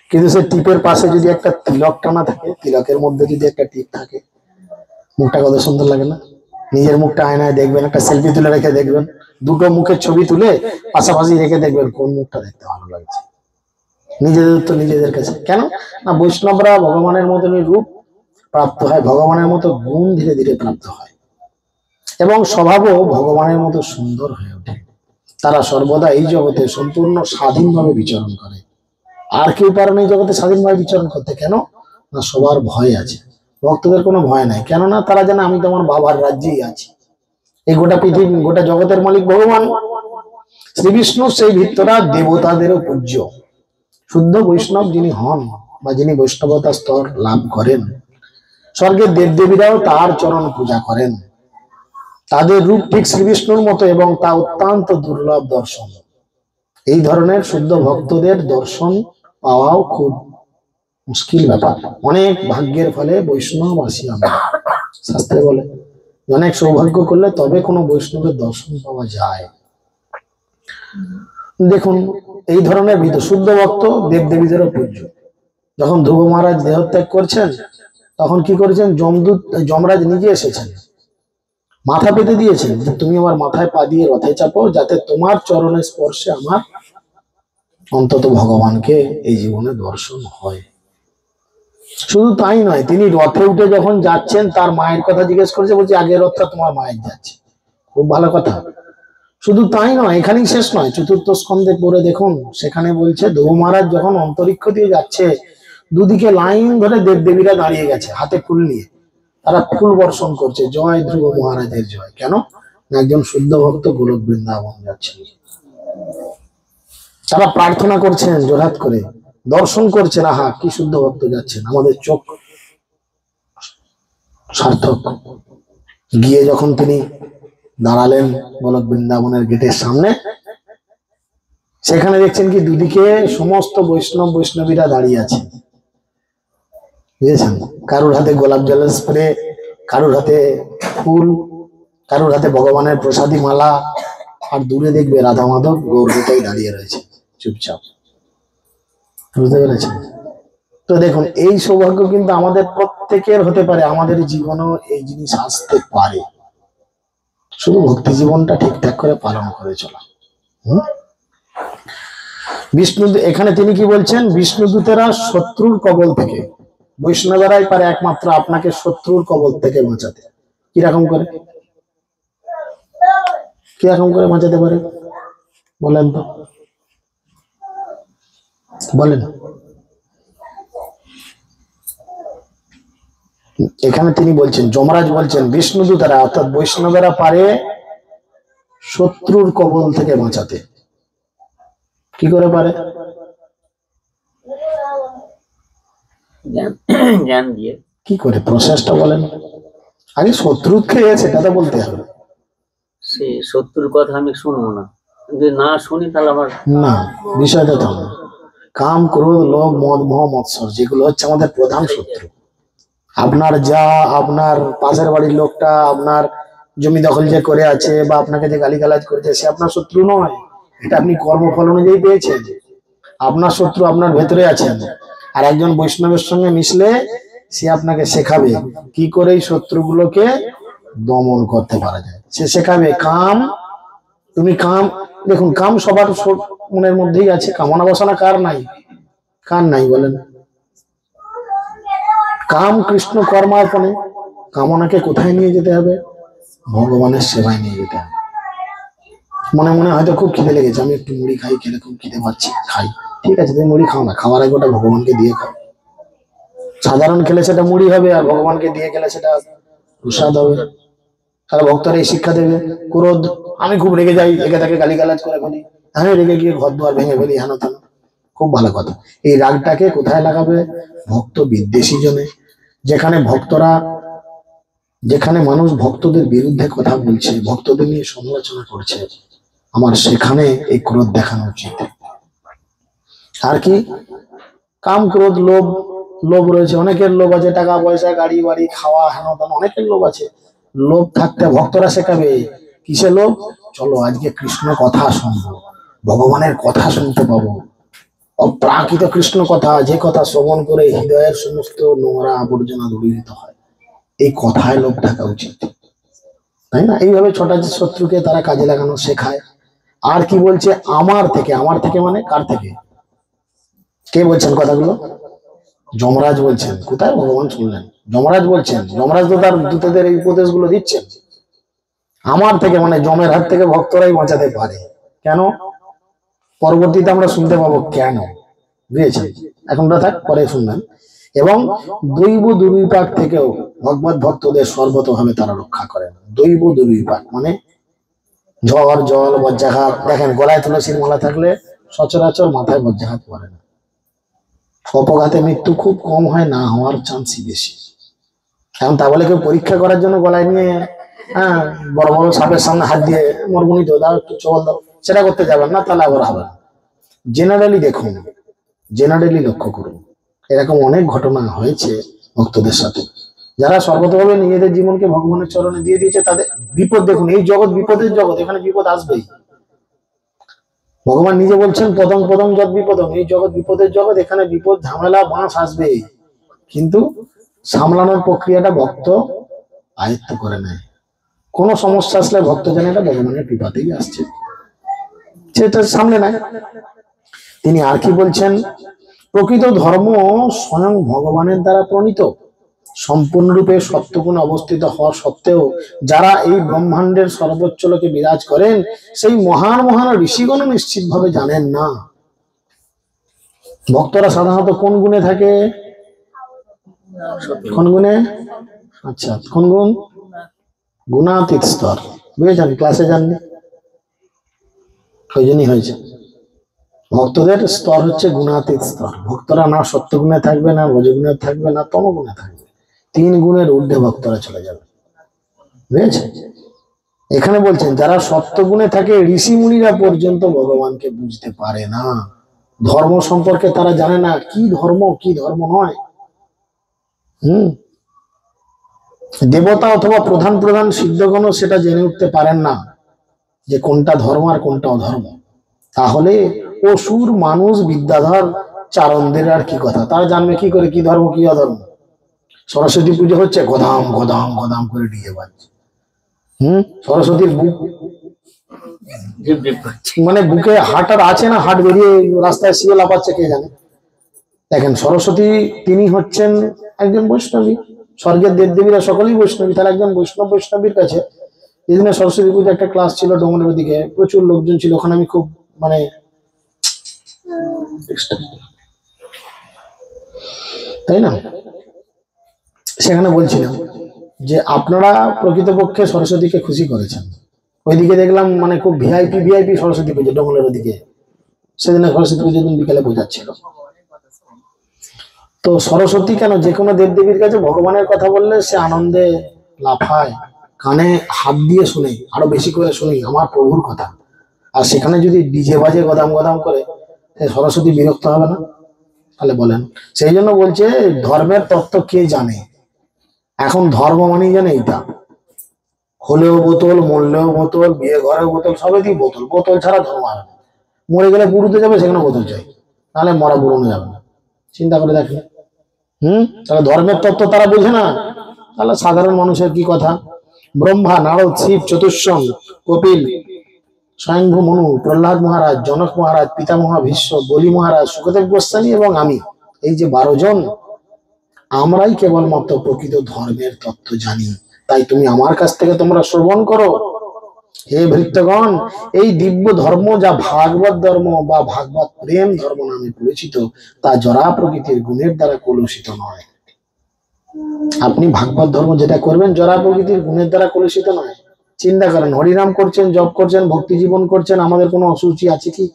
কিন্তু সে টিপের পাশে যদি একটা তিলক টানা থাকে, তিলকের মধ্যে যদি একটা টিপ থাকে, মুখটা কত সুন্দর লাগে না? নিজের মুখটা আয়নায় দেখবেন, একটা সেলফি তুলে রেখে দেখবেন, দুটো মুখের ছবি তুলে পাশাপাশি রেখে দেখবেন কোন মুখটা দেখতে ভালো লাগছে। নিজেদের তো নিজেদের কাছে, কেন না বৈষ্ণবরা ভগবানের মতনই রূপ প্রাপ্ত হয়, ভগবানের মতো গুণ ধীরে ধীরে প্রাপ্ত হয়, এবং স্বভাবও ভগবানের মতো সুন্দর হয়ে ওঠে। তারা সর্বদা এই জগতে সম্পূর্ণ স্বাধীনভাবে বিচরণ করে, আর কেউ পারে না এই জগতে স্বাধীনভাবে বিচরণ করতে। কেন না সবার ভয় আছে, ভক্তদের কোনো ভয় নাই, কেননা তারা জানে আমি তো আমার বাবার রাজ্যেই আছি, এই গোটা পৃথিবী, গোটা জগতের মালিক ভগবান শ্রী বিষ্ণু, সেই ভিত্তরা দেবতাদেরও পূজ্য। শুদ্ধ বৈষ্ণব যিনি হন বা যিনি বৈষ্ণবতা স্তর লাভ করেন, স্বর্গের দেবদেবীরাও তার চরণ পূজা করেন। তাদের রূপ ঠিক শ্রীবিষ্ণুর মতো এবং তা অত্যন্ত দুর্লভ দর্শন। এই ধরনের শুদ্ধ ভক্তদের দর্শন পাওয়াও খুব মুশকিল ব্যাপার, অনেক ভাগ্যের ফলে বৈষ্ণব আসি আমরা, শাস্ত্রে বলে অনেক সৌভাগ্য করলে তবে কোনো বৈষ্ণবের দর্শন পাওয়া যায়। দেখুন এই ধরনের শুদ্ধ ভক্ত দেবদেবীদেরও পূজ্য। যখন ধ্রুব মহারাজ দেহত্যাগ করছেন তখন কি করেছেন, যমরাজ নিজে এসেছেন, মাথা পেতে দিয়েছেন যে তুমি আমার মাথায় পা দিয়ে রথে চাপো, যাতে তোমার চরণের স্পর্শে আমার অন্তত ভগবানকে এই জীবনে দর্শন হয়। শুধু তাই নয়, তিনি রথে উঠে যখন যাচ্ছেন তার মায়ের কথা জিজ্ঞেস করেছে, বলছে আগের রথটা তোমার মায়ের যাচ্ছে, খুব ভালো কথা। শুধু তাই নয়, এখানেই শেষ নয়, চতুর্থ স্কন্ধে পড়ে দেখুন, সেখানে বলছে ধ্রুব মহারাজ যখন অন্তরিক্ষ দিয়ে যাচ্ছে, দুদিকে লাইন ধরে দেবদেবীরা দাঁড়িয়ে গেছে হাতে ফুল নিয়ে, তারা ফুল বর্ষণ করছে, জয় ধ্রুব মহারাজের জয়। কেন না একজন শুদ্ধ ভক্ত গোলক বৃন্দাবন যাচ্ছেন, তারা প্রার্থনা করছেন জোরহাত করে, দর্শন করছেন, আহা কি শুদ্ধ ভক্ত যাচ্ছেন, আমাদের চোখ সার্থক। গিয়ে যখন তিনি দাঁড়ালেন গোলক বৃন্দাবনের গেটের সামনে, সেখানে দেখছেন কি দুদিকে সমস্ত বৈষ্ণবীরা দাঁড়িয়ে আছে, বুঝেছেন? কারুর হাতে গোলাপ জলের স্প্রে, কারুর হাতে ফুল, কারোর হাতে ভগবানের প্রসাদী মালা, আর দূরে দেখবে রাধা মাধব গৌরবতাই দাঁড়িয়ে রয়েছে চুপচাপ। বুঝতে পেরেছেন? তো দেখুন, এই সৌভাগ্য কিন্তু আমাদের প্রত্যেকের হতে পারে, আমাদের জীবনেও এই জিনিস আসতে পারে, শুধু ভক্তি জীবনটা ঠিকঠাক করে পালন করে চলা। বিষ্ণু এখানে তিনি কি বলছেন, বিষ্ণুদূতেরা শত্রুর কবল থেকে, বৈষ্ণবেরাই পারে একমাত্র আপনাকে শত্রুর কবল থেকে বাঁচাতে। কিরকম করে, কিরকম করে বাঁচাতে পারে বলেন তো, বলেন। এখানে তিনি বলছেন, যমরাজ বলছেন বিষ্ণুদূতেরা অর্থাৎ বৈষ্ণবেরা পারে শত্রুর কবল থেকে বাঁচাতে। কি করে পারে? জ্ঞান দিয়ে। কি করে, প্রসেসটা বলেন। আগে শত্রু কে সেটা তো বলতে হবে। সে শত্রুর কথা আমি শুনবো না, যদি না শুনি তাহলে আমার না, বিষয়টা তো না। কাম, ক্রোধ, লোভ, মদ, মোহ, মৎসর, যেগুলো হচ্ছে আমাদের প্রধান শত্রু। আপনার আপনার পাশের বাড়ির লোকটা আপনার জমি দখল যে করে আছে বা আপনাকে যে গালিগালাজ করেছে, সে আপনার শত্রু নয়। এটা আপনি কর্মফল অনুযায়ী পেয়েছেন। আপনার শত্রু আপনার ভেতরে আছেন। আর একজন বৈষ্ণবের সঙ্গে মিশলে সে আপনাকে শেখাবে কি করে এই শত্রুগুলোকে দমন করতে পারা যায়। সে শেখাবে কাম, তুমি কাম, দেখুন কাম সবার মনের মধ্যেই আছে। কামনা বাসনা কার নাই, কার নাই বলেন? কাম কৃষ্ণ কর্মার্পণে, কামনাকে কোথায় নিয়ে যেতে হবে? ভগবানের সেবায় নিয়ে যেতে হবে। মনে মনে হয়তো খুব খিদে লেগেছে, আমি একটু মুড়ি খাই, খেলে খুব খিদে পাচ্ছি, খাই। ঠিক আছে, তুমি মুড়ি খাও না, খাওয়ার আগে ওটা ভগবানকে দিয়ে খাও। সাধারণ খেলে সেটা মুড়ি হবে, আর ভগবানকে দিয়ে খেলে সেটা প্রসাদ হবে। তাহলে ভক্তরা এই শিক্ষা দেবে। ক্রোধ, আমি খুব রেগে যাই, একে তাকে গালিগালাজ করে ফেলি, আমি রেগে গিয়ে ঘর দুয়ার ভেঙে ফেলি, হেন তেন। খুব ভালো কথা। এই রাগটাকে কোথায় লাগাবে? ভক্ত বিদ্বেষী জনে, যেখানে ভক্তরা, যেখানে মানুষ ভক্তদের বিরুদ্ধে কথা বলছে, ভক্তদের নিয়ে সমালোচনা করছে, আমার সেখানে এই ক্রোধ দেখানো উচিত। আর কি, কাম, ক্রোধ, লোভ। লোভ রয়েছে, অনেকের লোভ আছে, টাকা পয়সা, গাড়ি বাড়ি, খাওয়া, হেন তেন, অনেকের লোভ আছে। লোভ থাকতে ভক্তরা শেখাবে কিসে লোভ? চলো আজকে কৃষ্ণ কথা শুনবো, ভগবানের কথা শুনতে পাবো, অপ্রাকৃত কৃষ্ণ কথা, যে কথা শ্রবণ করে হৃদয়ের সমস্ত নোংরা আবর্জনা দূরীভূত হয়। এই কথায় লোভ থাকা উচিত, তাই না? এইভাবে ছোটা শত্রুকে তারা কাজে লাগানো শেখায়। আর কি বলছে, আমার থেকে, আমার থেকে মানে কার থেকে? কে বলছেন কথাগুলো? যমরাজ বলছেন। কোথায় ভগবান শুনলেন? যমরাজ বলছেন। যমরাজ তো তার দূতদের এই উপদেশগুলো দিচ্ছেন। আমার থেকে মানে যমের হাত থেকে ভক্তরাই বাঁচাতে পারে। কেন? পরবর্তীতে আমরা শুনতে পাবো কেন, বুঝেছেন? এখন থাক, পরে শুনবেন। এবং দৈব দুর্বিপাক থেকেও ভগবত ভক্তদের সর্বতভাবে তারা রক্ষা করেন। দৈব দুর্বিপাক মানে ঝড়, জল, বজ্রাঘাত। দেখেন, গলায় তুলসীর মালা থাকলে সচরাচর মাথায় বজ্রাঘাত পড়ে না। অপঘাতে মৃত্যু খুব কম হয়, না হওয়ার চান্সই বেশি। এখন তা বলে কেউ পরীক্ষা করার জন্য গলায় নিয়ে বড় বড় সাপের সামনে হাত দিয়ে মরমুনি তো দাও, একটু চল দাও, সেটা করতে যাবেন না, তাহলে আবার হবে না। জেনারেলি দেখুন, জেনারেলি লক্ষ্য করুন, এরকম অনেক ঘটনা হয়েছে ভক্তদের সাথে, যারা সর্বতভাবে নিজেদের জীবনকে ভগবানের চরণে দিয়ে দিয়েছে। তাদের বিপদ দেখুন, এই জগৎ বিপদের জগৎ, এখানে বিপদ আসবেই। ভগবান নিজে বলছেন পদং পদং যত বিপদং, এই জগৎ বিপদের জগৎ, এখানে বিপদ, ঝামেলা, বাঁশ আসবেই। কিন্তু সামলানোর প্রক্রিয়াটা ভক্ত আয়ত্ত করে নেয়। কোন সমস্যা আসলে ভক্ত জানে এটা ভগবানের কৃপাতেই আসছে, সেটা সামলে নেয়। তিনি আর কি বলছেন, প্রকৃত ধর্ম স্বয়ং ভগবানের দ্বারা প্রণীত, সম্পূর্ণরূপে সত্যগুণে অবস্থিত হওয়া সত্ত্বেও যারা এই ব্রহ্মাণ্ডের সর্বোচ্চ লোকে বিরাজ করেন, সেই মহান মহান ঋষিগণ নিশ্চিত ভাবে জানেন না ভক্তরা সাধারণত কোন গুণে থাকে। কোন গুণে? আচ্ছা, কোন গুণ? গুণাতীত স্তর। বুঝেছেন? ক্লাসে যাননি, ওই জন্যই হয়েছে। ভক্তদের স্তর হচ্ছে গুণাতীত স্তর। ভক্তরা না সত্য গুণে থাকবে, না রজগুণে থাকবে, না তম গুণে থাকবে। 3 গুণের ঊর্ধ্বে ভক্তরা চলে যাবে। বুঝেছেন? এখানে বলছেন যারা সত্য গুণে থাকে, ঋষি মুনিরা পর্যন্ত ভগবানকে বুঝতে পারে না। ধর্ম সম্পর্কে তারা জানে না, কি ধর্ম কি ধর্ম নয়। দেবতা অথবা প্রধান প্রধান সিদ্ধগণও সেটা জেনে উঠতে পারেন না যে কোনটা ধর্ম আর কোনটা অধর্ম। তাহলে অসুর মানুষ বিদ্যাধর চারণদের আর কি কথা, তারা জানবে কি করে কি ধর্ম কি অধর্ম? সরস্বতী পুজো হচ্ছে, গদাম গদাম গদাম করে ডিজে বাজছে। সরস্বতীর বুক জিপ জিপ করছে। মানে বুকে হাট আর আছে না, হাট বেরিয়ে রাস্তায় শিয়ে লাফাচ্ছে কে জানে। দেখেন সরস্বতী তিনি হচ্ছেন একজন বৈষ্ণবী, স্বর্গের দেবদেবীরা সকলেই বৈষ্ণবী, তাহলে একজন বৈষ্ণবীর কাছে যেদিন সরস্বতী পুজো একটা ক্লাস ছিল ডোমনের দিকে, প্রচুর লোকজন ছিল ওখানে, আমি খুব মানে তাই না, সেখানে বলছিলাম যে আপনারা প্রকৃতপক্ষে সরস্বতীকে খুশি করেছেন। ওইদিকে দেখলাম মানে খুব ভিআইপি সরস্বতী পুজো ডোমনের ওদিকে, সেদিন সরস্বতী পুজোর দিন বিকালে বোঝাচ্ছিল। তো সরস্বতী কেন, যে কোনো দেবদেবীর কাছে ভগবানের কথা বললে সে আনন্দে লাফায়, কানে হাত দিয়ে শুনে, আরো বেশি করে শুনি আমার প্রভুর কথা। আর সেখানে যদি ডিজে বাজে গদাম গদাম করে, সরস্বতী বিরক্ত হবে না? তাহলে বলেন। সেই জন্য বলছে ধর্মের তত্ত্ব কে জানে? এখন ধর্ম মানেই জানে এইটা, হলেও বোতল, মরলেও বোতল, বিয়ে ঘরেও বোতল, সবেতেই বোতল। বোতল ছাড়া ধর্ম হবে না। মরে গেলে বুড়োতে যাবে, সেখানে বোতল চাই, নাহলে মরা বুড়োনো যাবে না। চিন্তা করে দেখেন। তাহলে ধর্মের তত্ত্ব তারা বোঝে না, তাহলে সাধারণ মানুষের কি কথা? ব্রহ্মা, নারদ, শিব, চতুষ্ষণ, কপিল, স্বয়ংভূ মনু, প্রহ্লাদ মহারাজ, জনক মহারাজ, পিতামহ ভীষ্ম, বলি মহারাজ, সুখদেব গোস্বামী এবং আমি, এই যে 12 জন, আমরাই কেবলমাত্র প্রকৃত ধর্মের তত্ত্ব জানি। তাই তুমি আমার কাছ থেকে তোমরা শ্রবণ করো। হে ভৃত্যগণ, এই দিব্য ধর্ম যা ভাগবত ধর্ম বা ভাগবত প্রেম ধর্ম নামে পরিচিত, তা জরা প্রকৃতির গুণের দ্বারা কলুষিত নয়। আপনি ভাগবত ধর্ম যেটা করবেন জরা প্রকৃতির গুণের দ্বারা কলুষিত নয়। চিন্তা করেন, হরিনাম করছেন, জপ করছেন, ভক্তি জীবন করছেন, আমাদের কোনো অসুচি আছে কি?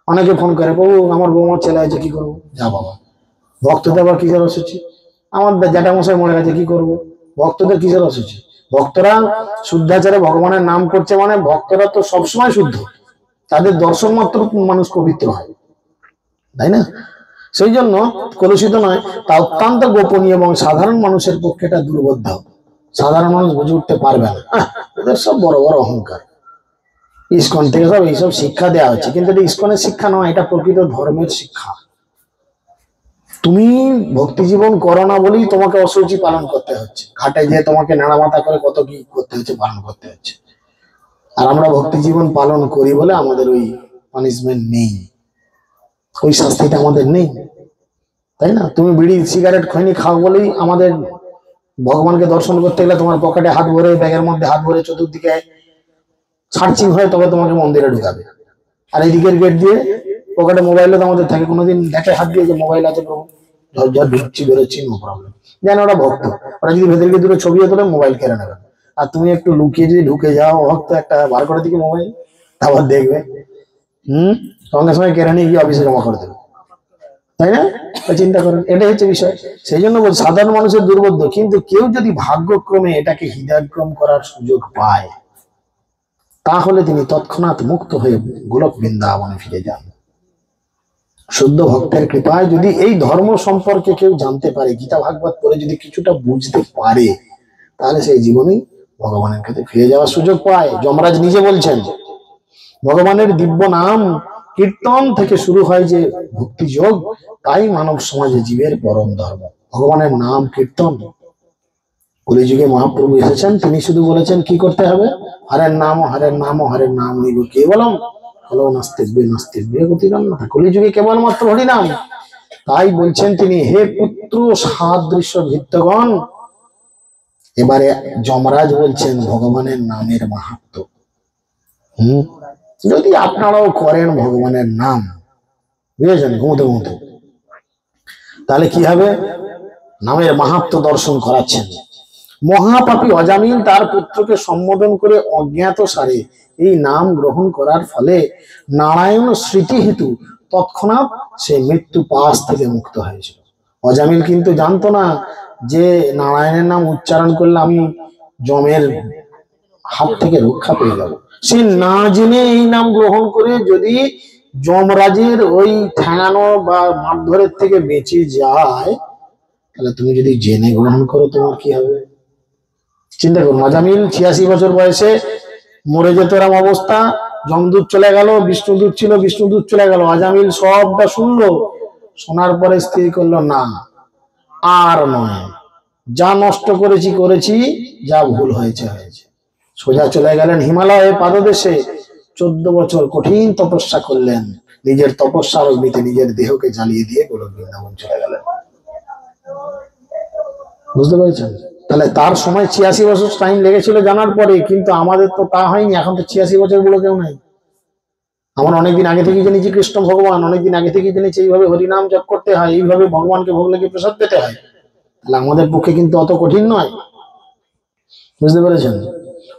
অনেকে ফোন করে, প্রভু আমার বৌমার ছেলে আছে, কি করবো? যা বাবা, ভক্তদের আবার কিসের অসুচি? আমার জ্যাঠামশাই মরে গেছে, কি করবো? ভক্তদের কিসের অসুচি? ভক্তরা শুদ্ধাচারে ভগবানের নাম করছে, মানে ভক্তরা তো সবসময় শুদ্ধ, তাদের দর্শন মাত্র মানুষ পবিত্র হয়, তাই না? সেই জন্য কলুষিত নয়, তা অত্যন্ত গোপনীয় এবং সাধারণ মানুষের পক্ষে এটা দুর্বোধ্য। সাধারণ মানুষ বুঝে উঠতে পারবে না। ওদের সব বড় বড় অহংকার। ইস্কন থেকে সব এইসব শিক্ষা দেওয়া হচ্ছে, কিন্তু এটা ইস্কনের শিক্ষা নয়, এটা প্রকৃত ধর্মের শিক্ষা। তুমি ভক্তি জীবন করো না বলেই তোমাকে অসুচি পালন করতে হচ্ছে, ঘাটে যে তোমাকে নাড়া মাথা করে কত কি করতে হচ্ছে, পালন করতে হচ্ছে। আর আমরা ভক্তি জীবন পালন করি বলে আমাদের ওই পানিশমেন্ট নেই, ওই শাস্তিটা আমাদের নেই, তাই না? তুমি বিড়ি সিগারেট খৈনি খাও বলেই আমাদের ভগবানকে দর্শন করতে গেলে তোমার পকেটে হাত ভরে, ব্যাগের মধ্যে হাত ভরে, চতুর্দিকে সার্চিং হয়, তবে তোমাকে মন্দিরে ঢুকাবে। আর এই দিকের গেট দিয়ে পকেটে মোবাইলও তো আমাদের থাকে, কোনোদিন দেখে হাত দিয়ে যে মোবাইল আছে, প্রভু ঝরঝর ঢুকছি বেরোচ্ছি, নো প্রবলেম। জানো ওরা ভক্ত, ওরা যদি ভেতরে গিয়ে দুটো ছবিও তোলে, মোবাইল কেড়ে নেবে। আর তুমি একটু লুকিয়ে যদি ঢুকে যাও, ভক্ত একটা বার করে দিকে মোবাইল, আবার দেখবে, সঙ্গে সঙ্গে কেড়ে নিয়ে গিয়ে অফিসে জমা করে দেবে, তাই না? চিন্তা করেন, এটাই হচ্ছে বিষয়। সেই জন্য বলছি সাধারণ মানুষের দুর্বোধ্য, কিন্তু কেউ যদি ভাগ্যক্রমে এটাকে হৃদয়গ্রম করার সুযোগ পায়, তাহলে তিনি তৎক্ষণাৎ মুক্ত হয়ে গোলক বৃন্দাবনে ফিরে যান। শুদ্ধ ভক্তের কৃপায় যদি এই ধর্ম সম্পর্কে কেউ জানতে পারে, গীতা ভাগবত পড়ে যদি কিছুটা বুঝতে পারে, তাহলে সেই জীবনেই ভগবানের কাছে ফিরে যাওয়ার সুযোগ পায়। যমরাজ নিজে বলছেন, ভগবানের দিব্য নাম কীর্তন থেকে শুরু হয় যে ভক্তি যোগ, তাই মানব সমাজে জীবের পরম ধর্ম। ভগবানের নাম কীর্তন। কলিযুগে মহাপ্রভু এসেছেন, তিনি শুধু বলেছেন কি করতে হবে, হরের নাম হরের নাম হরের নাম নিব কেবলম হলো নাস্তিব্যে নাস্তিব্যে গতিরন্নতা। কলিযুগে কেবলমাত্র হরিনাম। তাই বলছেন তিনি, হে পুত্র সাদৃশ্য ভৃত্যগণ। এবারে যমরাজ বলছেন ভগবানের নামের মাহাত্ম্য। যদি আপনারাও করেন ভগবানের নাম, বুঝেছেন, ঘুমোতে ঘুমোতে, তাহলে কি হবে? নামের মাহাত্ম্য দর্শন করাচ্ছেন। মহাপাপী অজামিল তার পুত্রকে সম্বোধন করে অজ্ঞাত সারে এই নাম গ্রহণ করার ফলে নারায়ণ স্মৃতি হেতু তৎক্ষণাৎ সে মৃত্যু পাশ থেকে মুক্ত হয়েছিল। অজামিল কিন্তু জানতো না যে নারায়ণের নাম উচ্চারণ করলে আমি যমের হাত থেকে রক্ষা পেয়ে যাব। সে না জেনে এই নাম গ্রহণ করে যদি যমরাজের ওই ঠেঙানো বা মারধরের থেকে বেঁচে যায়, তাহলে তুমি যদি জেনে গ্রহণ করো তোমার কি হবে? চিন্তা করুন, আজামিল 86 বছর বয়সে মরে যেত এরম অবস্থা, যমদূত চলে গেল, বিষ্ণুদূত ছিল, বিষ্ণুদূত চলে গেল, আজামিল সবটা শুনলো, শোনার পরে স্থির করলো না আর নয়, যা নষ্ট করেছি করেছি, যা ভুল হয়েছে হয়েছে। সোজা চলে গেলেন হিমালয়ে পাদদেশে, 14 বছর কঠিন তপস্যা করলেন, নিজের তপস্যার অগ্নিতে নিজের দেহকে জ্বালিয়ে দিয়ে গোলক বৃন্দাবন চলে গেলেন। বুঝতে পেরেছেন? তাহলে তার সময় 86 বছর টাইম লেগেছিল জানার পরে, কিন্তু আমাদের তো তা হয়নি। এখন তো 86 বছর গুলো কেউ নাই। আমরা অনেকদিন আগে থেকে জেনেছি কৃষ্ণ ভগবান, অনেকদিন আগে থেকে জেনেছি এইভাবে হরিনাম জপ করতে হয়, এইভাবে ভগবানকে ভোগ লেগে প্রসাদ পেতে হয়। তাহলে আমাদের পক্ষে কিন্তু অত কঠিন নয়। বুঝতে পেরেছেন?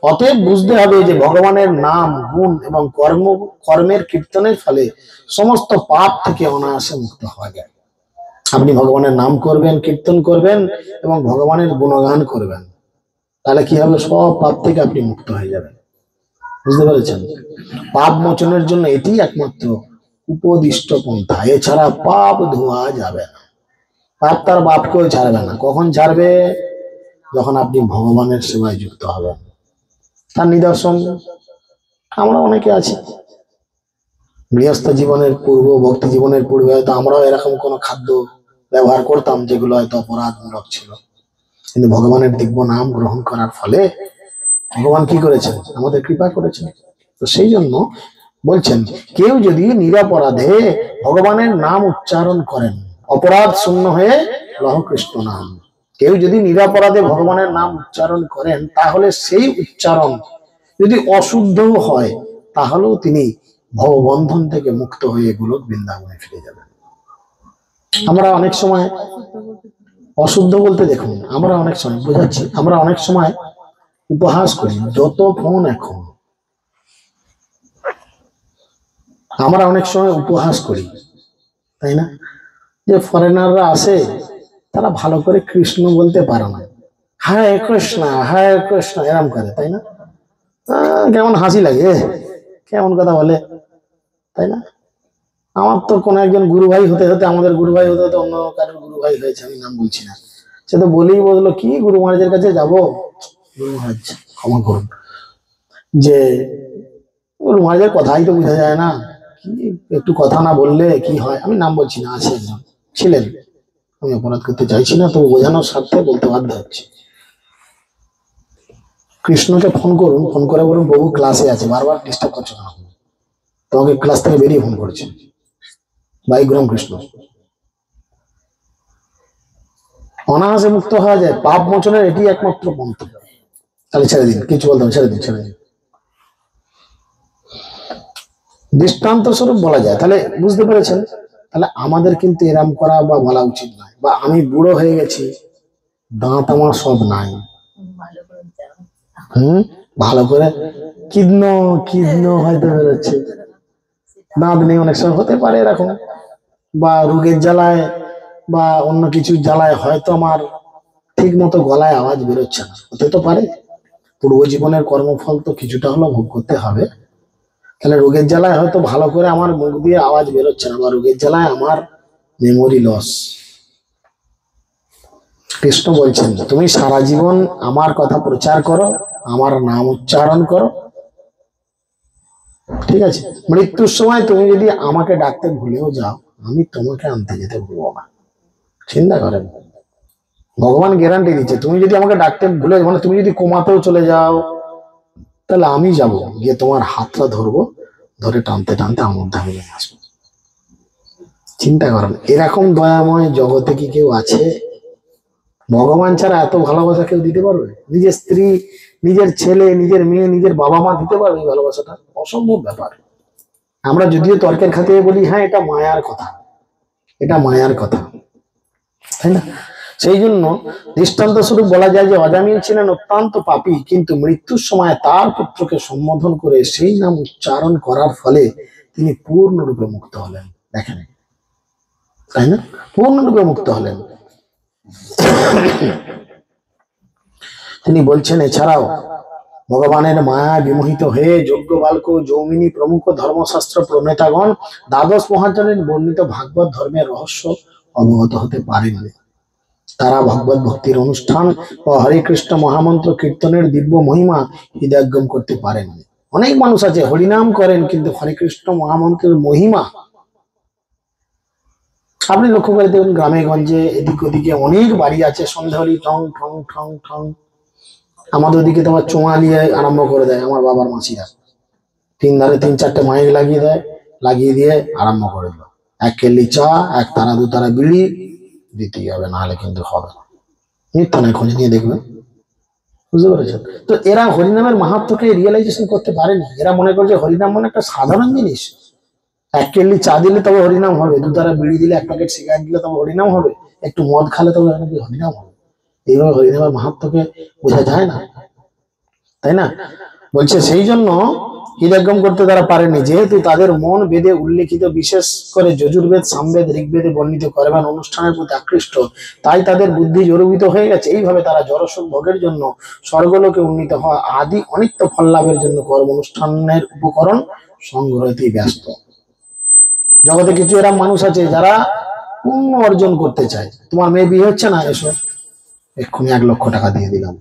অতএব বুঝতে হবে যে ভগবানের নাম, গুণ এবং কর্মের কীর্তনের ফলে সমস্ত পাপ থেকে অনায়াসে মুক্ত হওয়া যায়। আপনি ভগবানের নাম করবেন, কীর্তন করবেন এবং ভগবানের গুণগান করবেন, তাহলে কি হবে? সব পাপ থেকে আপনি মুক্ত হয়ে যাবেন। বুঝতে পেরেছেন? পাপ মোচনের জন্য এটি একমাত্র উপদিষ্ট পন্থা, এছাড়া পাপ ধোয়া যাবে না। পাপ তার বাপকেও ছাড়বে না। কখন ছাড়বে? যখন আপনি ভগবানের সেবায় যুক্ত হবেন। তার নিদর্শন আমরা অনেকে আছি, গৃহস্থ জীবনের পূর্ব, ভক্তি জীবনের পূর্বে হয়তো আমরাও এরকম কোনো খাদ্য ব্যবহার করতাম যেগুলো হয়তো অপরাধমূলক ছিল, কিন্তু ভগবানের দিব্য নাম গ্রহণ করার ফলে ভগবান কি করেছেন? আমাদের কৃপা করেছেন। তো সেই জন্য বলছেন, কেউ যদি নিরপরাধে ভগবানের নাম উচ্চারণ করেন, অপরাধ শূন্য হয়ে লহ কৃষ্ণ নাম, কেউ যদি নিরপরাধে ভগবানের নাম উচ্চারণ করেন, তাহলে সেই উচ্চারণ যদি অশুদ্ধ হয়, তাহলেও তিনি ভববন্ধন থেকে মুক্ত হয়ে গোলক বৃন্দাবনে ফিরে যাবেন। আমরা অনেক সময় অশুদ্ধ বলতে, দেখুন, আমরা অনেক সময় বোঝাচ্ছি, আমরা অনেক সময় উপহাস করি। যত ফোন এখন, আমরা অনেক সময় উপহাস করি, তাই না? যে ফরেনাররা আসে, তারা ভালো করে কৃষ্ণ বলতে পারে না, হরে কৃষ্ণ হরে কৃষ্ণ এরম করে, তাই না? কেমন হাসি লাগে, কেমন কথা বলে, তাই না? আমার তো কোনো একজন গুরু ভাই হতে হতে, আমাদের গুরু ভাই হতে হতে অন্য কারোর গুরু ভাই হয়েছে, আমি নাম বলছি না, সে তো বলেই বললো, কি গুরু মহারাজের কাছে যাবো, গুরু মহারাজ ক্ষমা করুন, যে গুরু মহারাজের কথাই তো বোঝা যায় না, কি একটু কথা না বললে কি হয়, আমি নাম বলছি না, আছে একজন ছিলেন, আমি অপরাধ করতে চাইছি না, তবে বোঝানোর স্বার্থে বলতে বাধ্য হচ্ছে। কৃষ্ণকে ফোন করুন, ফোন করে বলুন, বহু ক্লাসে আছে, বারবার ডিস্টার্ব করছো না, তোমাকে ক্লাস থেকে বেরিয়ে ফোন করেছে বাইগ্রাম কৃষ্ণ। অনায়াসে মুক্ত হওয়া যায়, পাপ মোচনের এটি একমাত্র পন্থা। তাহলে ছেড়ে দিন, কিছু বলতে হবে, ছেড়ে দিন, ছেড়ে দিন। দৃষ্টান্ত স্বরূপ বলা যায়, তাহলে বুঝতে পেরেছেন? তাহলে আমাদের কিন্তু এরাম করা বা বলা উচিত নয়। বা আমি বুড়ো হয়ে গেছি, দাঁত আমার সব নাই, ভালো করে কিডন কিডন হয়তো বেরোচ্ছে, দাঁত নেই, অনেক সময় হতে পারে এরকম, বা রোগের জ্বালায় বা অন্য কিছুর জ্বালায় হয়তো আমার ঠিক মতো গলায় আওয়াজ বেরোচ্ছে না, হতে তো পারে। পূর্ব জীবনের কর্মফল তো কিছুটা হলেও ভোগ করতে হবে। তাহলে রোগের জ্বালায় হয়তো ভালো করে আমার মুখ দিয়ে আওয়াজ বেরোচ্ছে না, বা রোগের জ্বালায় আমার মেমোরি লস। কৃষ্ণ বলছেন, তুমি সারা জীবন আমার কথা প্রচার করো, আমার নাম উচ্চারণ করো, ঠিক আছে? মৃত্যুর সময় তুমি যদি আমাকে ডাকতে ভুলেও যাও, আমি তোমাকে আনতে যেতে ভুলবো না। চিন্তা করেন, ভগবান গ্যারান্টি দিচ্ছে, তুমি যদি আমাকে ডাকতে ভুলে, মানে তুমি যদি কোমাতেও চলে যাও, তাহলে আমি যাব, গিয়ে তোমার হাতটা ধরবো, ধরে টানতে টানতে আমার মধ্যে আমি নিয়ে আসবো। চিন্তা করেন, এরকম দয়াময় জগতে কি কেউ আছে? ভগবান ছাড়া এত ভালোবাসা কেউ দিতে পারবে? নিজের স্ত্রী, নিজের ছেলে, নিজের মেয়ে, নিজের বাবা মা দিতে পারবে এই ভালোবাসাটা? অসম্ভব ব্যাপার। আমরা যদিও তর্কের খাতিরে বলি, হ্যাঁ এটা মায়ার কথা, এটা মায়ার কথা, তাই না? সেই জন্য দৃষ্টান্ত স্বরূপ বলা যায় যে অজামিল ছিলেন অত্যন্ত পাপী, কিন্তু মৃত্যুর সময় তার পুত্রকে সম্বোধন করে সেই নাম উচ্চারণ করার ফলে তিনি পূর্ণরূপে মুক্ত হলেন। দেখেন, তাই না? পূর্ণরূপে মুক্ত হলেন। তিনি বলছেন, এছাড়াও ভগবানের মায়া বিমোহিত হয়ে যজ্ঞ বালক, যৌমিনী প্রমুখ ধর্মশাস্ত্র প্রণেতাগণ দ্বাদশ মহাজনের বর্ণিত ভাগবত ধর্মের রহস্য অবগত হতে পারেননি। তারা ভগবত ভক্তির অনুষ্ঠান ও হরে কৃষ্ণ মহামন্ত্র কীর্তনের দিব্য মহিমা হৃদয়ঙ্গম করতে পারেননি। অনেক মানুষ আছে হরিনাম করেন কিন্তু হরে কৃষ্ণ মহামন্ত্রের মহিমা আপনি লক্ষ্য করে দেখুন, গ্রামে গঞ্জে এদিক ওদিকে অনেক বাড়ি আছে, সন্ধ্যা হলি ঠং ঠং ঠং ঠং। আমাদের ওদিকে তোমার চোঙা নিয়ে আরম্ভ করে দেয় আমার বাবার মাসিরা, তিন ধারে 3-4টে মাইক লাগিয়ে দেয়, লাগিয়ে দিয়ে আরম্ভ করে দিল। 1 কেল্লি চা, 1 তারা 2 তারা বিড়ি দিতেই হবে, নাহলে কিন্তু হবে না। মিথ্যা নয়, খোঁজ নিয়ে দেখবেন। বুঝতে পেরেছেন? তো এরা হরিনামের মাহাত্ম্যকে রিয়েলাইজেশন করতে পারেনি। এরা মনে করছে হরিনাম মানে একটা সাধারণ জিনিস। 1 কেল্লি চা দিলে তবে হরিনাম হবে, 2 তারা বিড়ি দিলে, 1 প্যাকেট সিগারেট দিলে তবে হরিনাম হবে, একটু মদ খালে তবে নাকি হরিনাম হবে। এইভাবে হরিনামের মাহাত্ম্যকে বোঝা যায় না, তাই না? বলছে সেই জন্য হৃদয়ঙ্গম করতে তারা পারেনি, যেহেতু তাদের মন বেদে উল্লেখিত, বিশেষ করে যজুর্বেদ, সামবেদ, ঋগ্বেদে বর্ণিত করবেন অনুষ্ঠানের প্রতি আকৃষ্ট, তাই তাদের বুদ্ধি জড়িত হয়ে গেছে। এইভাবে তারা জড়সুখ ভোগের জন্য স্বর্গলোকে উন্নীত হওয়া আদি অনিত্য ফল লাভের জন্য কর্ম অনুষ্ঠানের উপকরণ সংগ্রহতেই ব্যস্ত। জগতে কিছু এরকম মানুষ আছে যারা পুণ্য অর্জন করতে চায়। তোমার মেয়ে বিয়ে হচ্ছে না, এসো এক্ষুনি 1 লক্ষ টাকা দিয়ে দিলাম।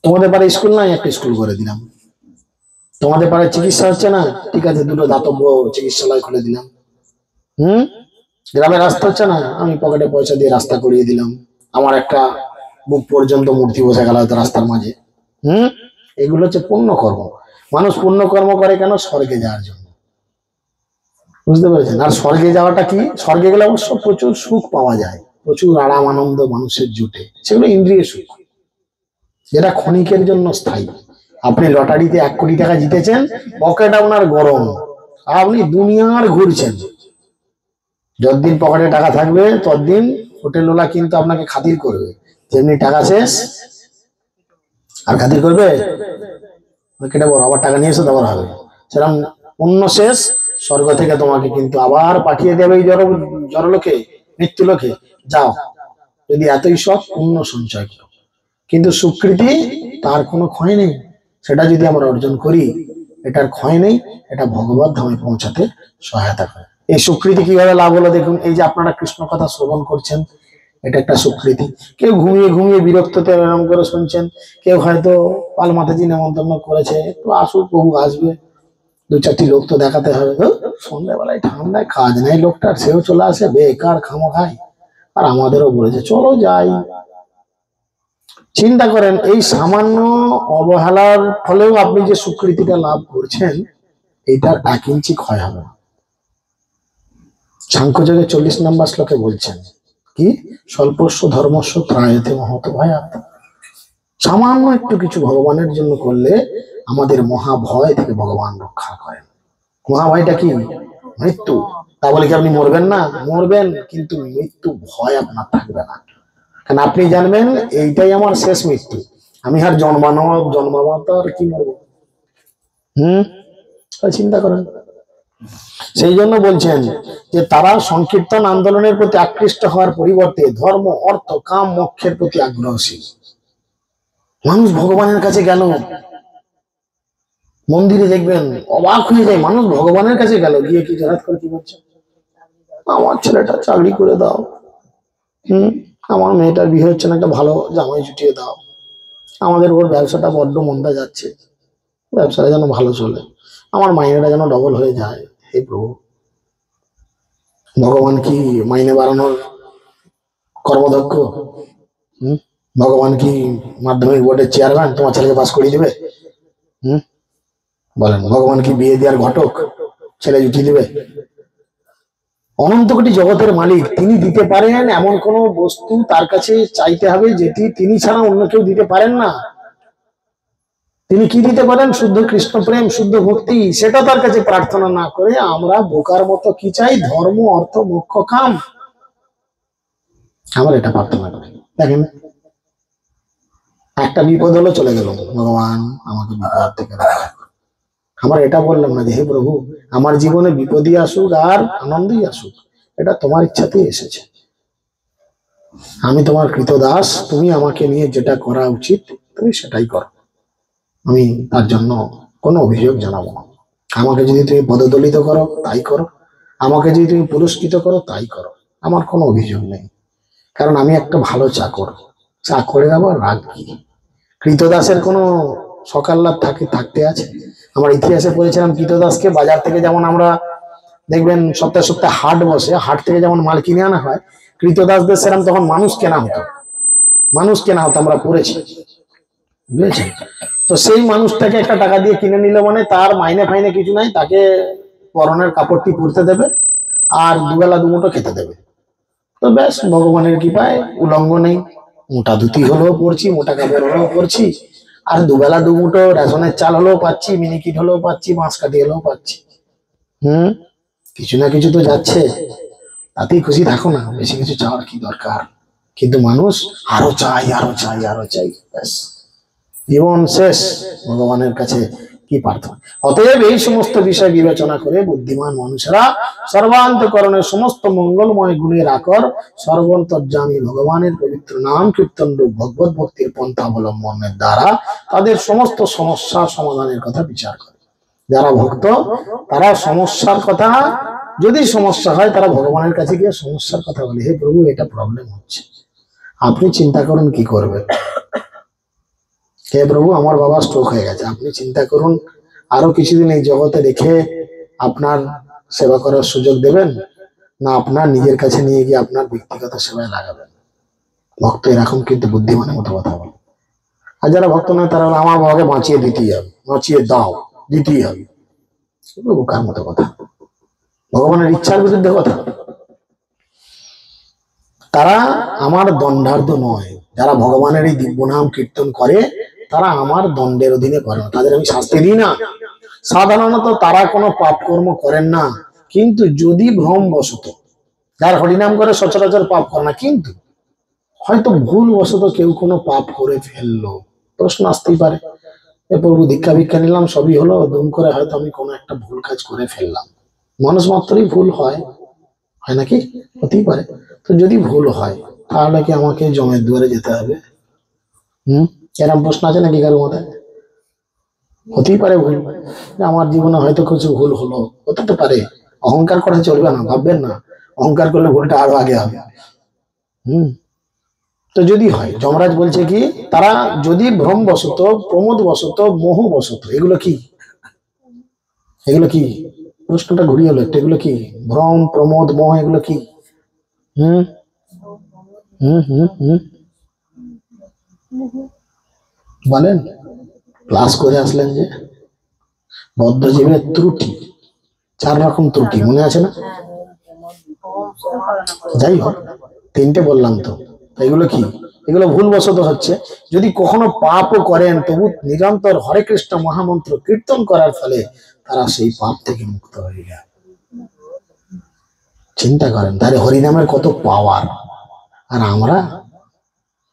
তোমাদের পাড়ায় স্কুল নাই, একটা স্কুল করে দিলাম। তোমাদের পাড়ায় চিকিৎসা হচ্ছে না, ঠিক আছে 2টো দাতব্য চিকিৎসালয় খুলে দিলাম। গ্রামে রাস্তা হচ্ছে না, আমি পকেটে পয়সা দিয়ে রাস্তা করিয়ে দিলাম। আমার একটা বুক পর্যন্ত মূর্তি বসে গেল হয়তো রাস্তার মাঝে। এগুলো হচ্ছে পুণ্যকর্ম। মানুষ পুণ্যকর্ম করে কেন? স্বর্গে যাওয়ার জন্য। বুঝতে পেরেছেন? আর স্বর্গে যাওয়াটা কি? স্বর্গে গেলে অবশ্য প্রচুর সুখ পাওয়া যায়, প্রচুর আরাম আনন্দ মানুষের জুটে, সেগুলো ইন্দ্রিয় সুখ, যেটা ক্ষণিকের জন্য স্থায়ী। আপনি লটারিতে 1 কোটি টাকা জিতেছেন, পকেট আপনার গরম, আপনি দুনিয়ার ঘুরছেন। যতদিন পকেটে টাকা থাকবে ততদিন হোটেলওয়ালা কিন্তু আপনাকে খাতির করবে, যেমনি টাকা শেষ আর খাতির করবে, কেটে বড় আবার টাকা নিয়ে এসে দেওয়ার হবে। সেরকম পুণ্য শেষ, স্বর্গ থেকে তোমাকে কিন্তু আবার পাঠিয়ে দেবে এই জড়লোকে, মৃত্যু লোকে। যাও, যদি এতই সব পুণ্য সঞ্চয় করো। কিন্তু সুকৃতি তার কোনো ক্ষয় নেই, সেটা যদি আমরা অর্জন করি, এটার ক্ষয় নেই, এটা ভগবত ধামে পৌঁছাতে সহায়তা করে। এই সুকৃতি কিভাবে লাভ হলো দেখুন, এই যে আপনারা কৃষ্ণ কথা শ্রবণ করছেন, এটা একটা সুকৃতি। কেউ ঘুমিয়ে ঘুমিয়ে বিরক্ততে এরকম করে শুনছেন, কেউ হয়তো পাল মাতাজি নেমন্তন্ন করেছে, তো আসুক, প্রভু আসবে, 2-4টি লোক তো দেখাতে হবে। সন্ধ্যাবেলায় ঠান্ডায় কাজ নাই লোকটার, সেও চলে আসে বেকার খামোখায়, আর আমাদেরও বলেছে চলো যাই। চিন্তা করেন, এই সামান্য অবহেলার ফলেও আপনি যে স্বীকৃতিটা লাভ করছেন, এইটার 1 ইঞ্চি ক্ষয় হবে না। সাংখ্যযোগে 40 নম্বর শ্লোকে বলছেন কি, স্বল্পস্য ধর্মস্য ত্রায়তে মহত ভয়াৎ। সামান্য একটু কিছু ভগবানের জন্য করলে আমাদের মহাভয় থেকে ভগবান রক্ষা করেন। মহাভয়টা কি? মৃত্যু। তা বলে কি আপনি মরবেন না? মরবেন, কিন্তু মৃত্যু ভয় আপনার থাকবে না, কারণ আপনি জানবেন এইটাই আমার শেষ মৃত্যু, আমি আর জন্মাবো তো আর কি মরবো। চিন্তা করেন। সেই জন্য বলছেন যে তারা সংকীর্তন আন্দোলনের প্রতি আকৃষ্ট হওয়ার পরিবর্তে ধর্ম, অর্থ, কাম, মোক্ষের প্রতি আগ্রহশীল। মানুষ ভগবানের কাছে গেল, মন্দিরে দেখবেন অবাক হয়ে যায়, মানুষ ভগবানের কাছে গেল, গিয়ে কি জড়াত করে কি বলছে, আমার ছেলেটা চাকরি করে দাও, আমার মেয়েটার বিয়ে হচ্ছে না, একটা ভালো জামাই জুটিয়ে দাও, আমাদের ওর ব্যবসাটা বড্ড মন্দা যাচ্ছে, ব্যবসাটা যেন ভালো চলে, আমার মাইনেটা যেন ডবল হয়ে যায়। হে প্রভু, ভগবান কি মাইনে বাড়ানোর কর্মদক্ষ? ভগবান কি মাধ্যমিক বোর্ডের চেয়ারম্যান, তোমার ছেলেকে পাস করিয়ে দেবে? বলেন, ভগবান কি বিয়ে দেওয়ার ঘটক, ছেলে জুটিয়ে দেবে? অনন্ত কোটি জগতের মালিক, তিনি দিতে পারেন এমন কোন বস্তু তার কাছে চাইতে হবে যেটি তিনি ছাড়া অন্য কেউ দিতে পারেন না। তিনি কি দিতে পারেন? শুদ্ধ কৃষ্ণ প্রেম, শুদ্ধ ভক্তি। সেটা তার কাছে প্রার্থনা না করে আমরা বোকার মতো কি চাই? ধর্ম, অর্থ, মোক্ষ, কাম। আমরা এটা প্রার্থনা করি। দেখেন, একটা বিপদ হলো, চলে গেল, ভগবান আমাকে বিপদ থেকে রক্ষা করো। আমার এটা বললাম না যে হে প্রভু, আমার জীবনে বিপদই আসুক আর আনন্দই আসুক, এটা তোমার ইচ্ছাতেই এসেছে, আমি তোমার কৃতদাস, তুমি আমাকে নিয়ে যেটা করা উচিত তুমি সেটাই করো, আমি তার জন্য কোনো অভিযোগ জানাবো না। আমাকে যদি তুমি পদদলিত করো তাই করো, আমাকে যদি তুমি পুরস্কৃত করো তাই করো, আমার কোনো অভিযোগ নেই। কারণ আমি একটা ভালো চাকর, চাকরের আবার রাগ কি? কৃতদাসের কোনো সকাল লাভ থাকতে আছে? আমার ইতিহাসে পড়েছিলাম কৃতদাসকে বাজার থেকে, যেমন আমরা দেখবেন সপ্তাহে সপ্তাহে হাট বসে, হাট থেকে যেমন মাল কিনে আনা হয়, কৃতদাসদের সেরকম তখন মানুষ কেনা হতো, আমরা পড়েছি, বুঝেছেন? তো সেই মানুষটাকে একটা টাকা দিয়ে কিনে নিল মানে তার মাইনে ফাইনে কিছু নাই, তাকে পরনের কাপড়টি পরতে দেবে আর দুবেলা দুমুঠো খেতে দেবে। তো ব্যাস, ভগবানের কৃপায় উলঙ্গ নেই, মোটা ধুতি হলেও পরছি, মোটা কাপড় হলেও পরছি, আর দুবেলা দুমুঠো রেশনের চাল হলেও পাচ্ছি, মিনিকিট হলেও পাচ্ছি, বাঁশকাঠি হলেও পাচ্ছি। কিছু না কিছু তো যাচ্ছে, তাতেই খুশি থাকো না, বেশি কিছু চাওয়ার কি দরকার? কিন্তু মানুষ আরো চাই, আরো চাই, আরো চাই, ব্যাস জীবন শেষ, ভগবানের কাছে কি প্রার্থনা? অতএব এই সমস্ত বিষয় বিবেচনা করে বুদ্ধিমান মানুষেরা সর্বান্তকরণের সমস্ত মঙ্গলময় গুণের আকর সর্বন্তর্যামী ভগবানের পবিত্র নাম কীর্তন রূপ ভগবত ভক্তির পন্থা অবলম্বনের দ্বারা তাদের সমস্ত সমস্যা সমাধানের কথা বিচার করে। যারা ভক্ত তারা সমস্যার কথা, যদি সমস্যা হয় তারা ভগবানের কাছে গিয়ে সমস্যার কথা বলে, হে প্রভু এটা প্রবলেম হচ্ছে, আপনি চিন্তা করুন কি করবেন। হে প্রভু আমার বাবা স্ট্রোক হয়ে গেছে, আপনি চিন্তা করুন আরো কিছুদিন এই জগতে রেখে আপনার সেবা করার সুযোগ দেবেন, না আপনার নিজের কাছে নিয়ে গিয়ে আপনার ব্যক্তিগত সেবায় লাগাবেন। ভক্ত এরকম কিন্তু বুদ্ধিমানের মতো কথা বলে। আর যারা ভক্ত নয় তারা বলে আমার বাবাকে বাঁচিয়ে দিতেই হবে, বাঁচিয়ে দাও, দিতেই হবে। বোকার মতো কথা, ভগবানের ইচ্ছার বিরুদ্ধে কথা। তারা আমার দণ্ডার্ধ নয়, যারা ভগবানের এই দিব্য নাম কীর্তন করে তারা আমার দণ্ডের অধীনে করে না, তাদের আমি শাস্তি দিই না। সাধারণত তারা কোনো পাপ কর্ম করেন না, কিন্তু যদি ভ্রম বশত, যার হরিনাম করে সচরাচর পাপ করে না, কিন্তু হয়তো ভুল বশত কেউ কোনো পাপ করে ফেললো, প্রশ্ন আসতেই পারে, এ প্রভু দীক্ষা ভিক্ষা নিলাম সবই হলো, দুম করে হয়তো আমি কোনো একটা ভুল কাজ করে ফেললাম। মানুষ মাত্রই ভুল হয়, হয় নাকি? হতেই পারে। তো যদি ভুল হয় তাহলে কি আমাকে জমের দুয়ারে যেতে হবে? এরকম প্রশ্ন আছে নাকি কারোর মাথায়? হতেই পারে ভুল, আমার জীবনে হয়তো কিছু ভুল হলো, হতে তো পারে। অহংকার করে চলবে না, ভাববেন না অহংকার করলে ভুলটা আরো আগে হবে। তো যদি হয়, যমরাজ বলছে কি, তারা যদি ভ্রম বশত, প্রমোদ বশত, মোহ বশত, এগুলো কি, এগুলো কি? প্রশ্নটা ঘুরিয়ে হলো একটা, এগুলো কি? ভ্রম, প্রমোদ, মোহ, এগুলো কি? হুম হুম হুম হুম বলেন। ক্লাস করে আসলেন যে বদ্ধজীবের ত্রুটি, 4 রকম ত্রুটি মনে আছে না? যাই হোক, 3টে বললাম তো, এগুলো কি? এগুলো ভুলবশত হচ্ছে। যদি কখনো পাপও করেন তবু নিরন্তর হরে কৃষ্ণ মহামন্ত্র কীর্তন করার ফলে তারা সেই পাপ থেকে মুক্ত হয়ে যায়। চিন্তা করেন তাহলে হরিনামের কত পাওয়ার। আর আমরা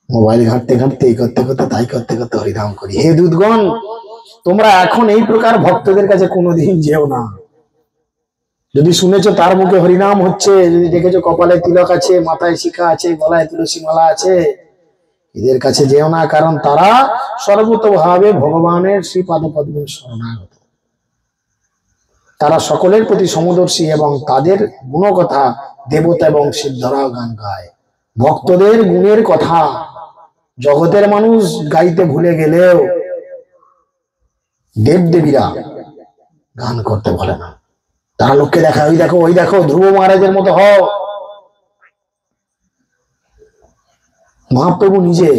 মোবাইল ঘাঁটতে ঘাঁটতে, এই করতে করতে, তাই করতে করতে হরিনাম করি। হে দুধগণ, তোমরা এখন এই প্রকার ভক্তদের কাছে কোনোদিন যেও না। যদি শুনেছো তার মুখে হরিনাম হচ্ছে, যদি দেখেছো কপালে তিলক আছে, মাথায় শিখা আছে, গলায় তুলসী মালা আছে, এদের কাছে যেও না, কারণ তারা সর্বতভাবে ভগবানের শ্রীপাদ পদ্মের শরণাগত। তারা সকলের প্রতি সমদর্শী এবং তাদের গুণকথা দেবতা এবং সিদ্ধরাও গান গায়। ভক্তদের গুণের কথা জগতের মানুষ গাইতে ভুলে গেলেও দেবদেবীরা গান করতে বলে না। তারা লোককে দেখায়, ওই দেখো, ওই দেখো, ধ্রুব মহারাজের মতো হও। মহাপ্রভু নিজে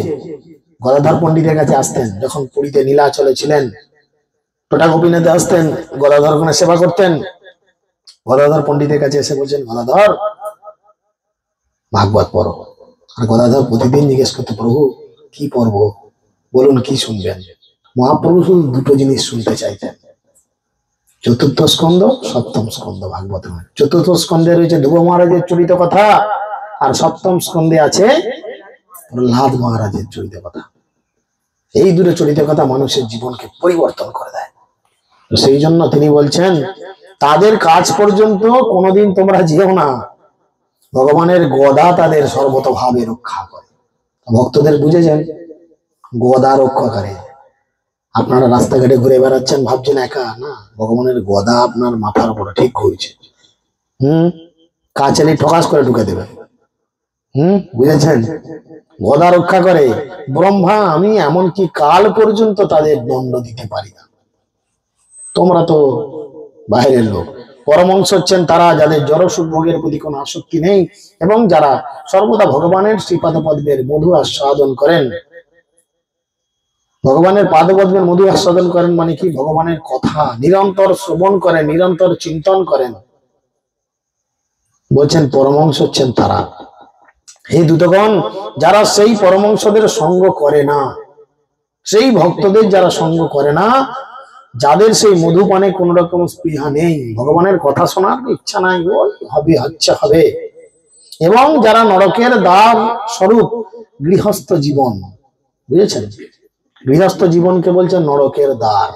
গদাধর পণ্ডিতের কাছে আসতেন, যখন পুরীতে নীলাচলে ছিলেন, টোটা গোপীনাথে আসতেন, গদাধর ওখানে সেবা করতেন। গদাধর পণ্ডিতের কাছে এসে বলছেন, গদাধর ভাগবত পড়ো। আর গদাধর প্রতিদিন জিজ্ঞেস করতে, প্রভু কি পড়বো, বলুন কি শুনবেন। মহাপ্রভু শুধু 2টো জিনিস শুনতে চাইতেন, 4র্থ স্কন্ধ, 7ম স্কন্ধ ভাগবত। 4র্থ স্কন্ধে রয়েছে ধ্রুব মহারাজের চরিত কথা, আর 7ম স্কন্ধে আছে প্রহ্লাদ মহারাজের চরিত কথা। এই 2টো চরিত কথা মানুষের জীবনকে পরিবর্তন করে দেয়। তো সেই জন্য তিনি বলছেন, তাদের কাজ পর্যন্ত কোনোদিন তোমরা যেও না, ভগবানের গদা তাদের সর্বতভাবে রক্ষা করে। ভক্তদের বুঝেছেন, গদা রক্ষা করে। আপনারা রাস্তাঘাটে ঘুরে বেড়াচ্ছেন, ভাবছেন একা, না, ভগবানের গদা আপনার মাথার উপরে ঠিক ঘুরছে। কাছেলি ঠকাস করে ঢুকে দেবে, বুঝেছেন? গদা রক্ষা করে ব্রহ্মা, আমি এমনকি কাল পর্যন্ত তাদের দণ্ড দিতে পারি না। তোমরা তো বাইরের লোক। পরমংশ হচ্ছেন তারা যাদের জড় সুখ ভোগের প্রতি কোনো আসক্তি নেই এবং যারা সর্বদা ভগবানের শ্রীপাদ পদ্মের মধু আস্বাদন করেন। ভগবানের পাদপদ্মের মধু আস্বাদন করেন মানে কি? ভগবানের কথা নিরন্তর শ্রবণ করেন, নিরন্তর চিন্তন করেন। বলছেন পরমংশ হচ্ছেন তারা। এই দুতগণ যারা সেই পরমংশদের সঙ্গ করে না, সেই ভক্তদের যারা সঙ্গ করে না, যাদের সেই মধুপানে কোন রকম স্পৃহা নেই, ভগবানের কথা শোনার ইচ্ছা নাই, ওই হবে আচ্ছা হবে, এবং যারা নরকের দ্বার স্বরূপ গৃহস্থ জীবন, বুঝেছেন? গৃহস্থ জীবনকে বলছেন নরকের দ্বার।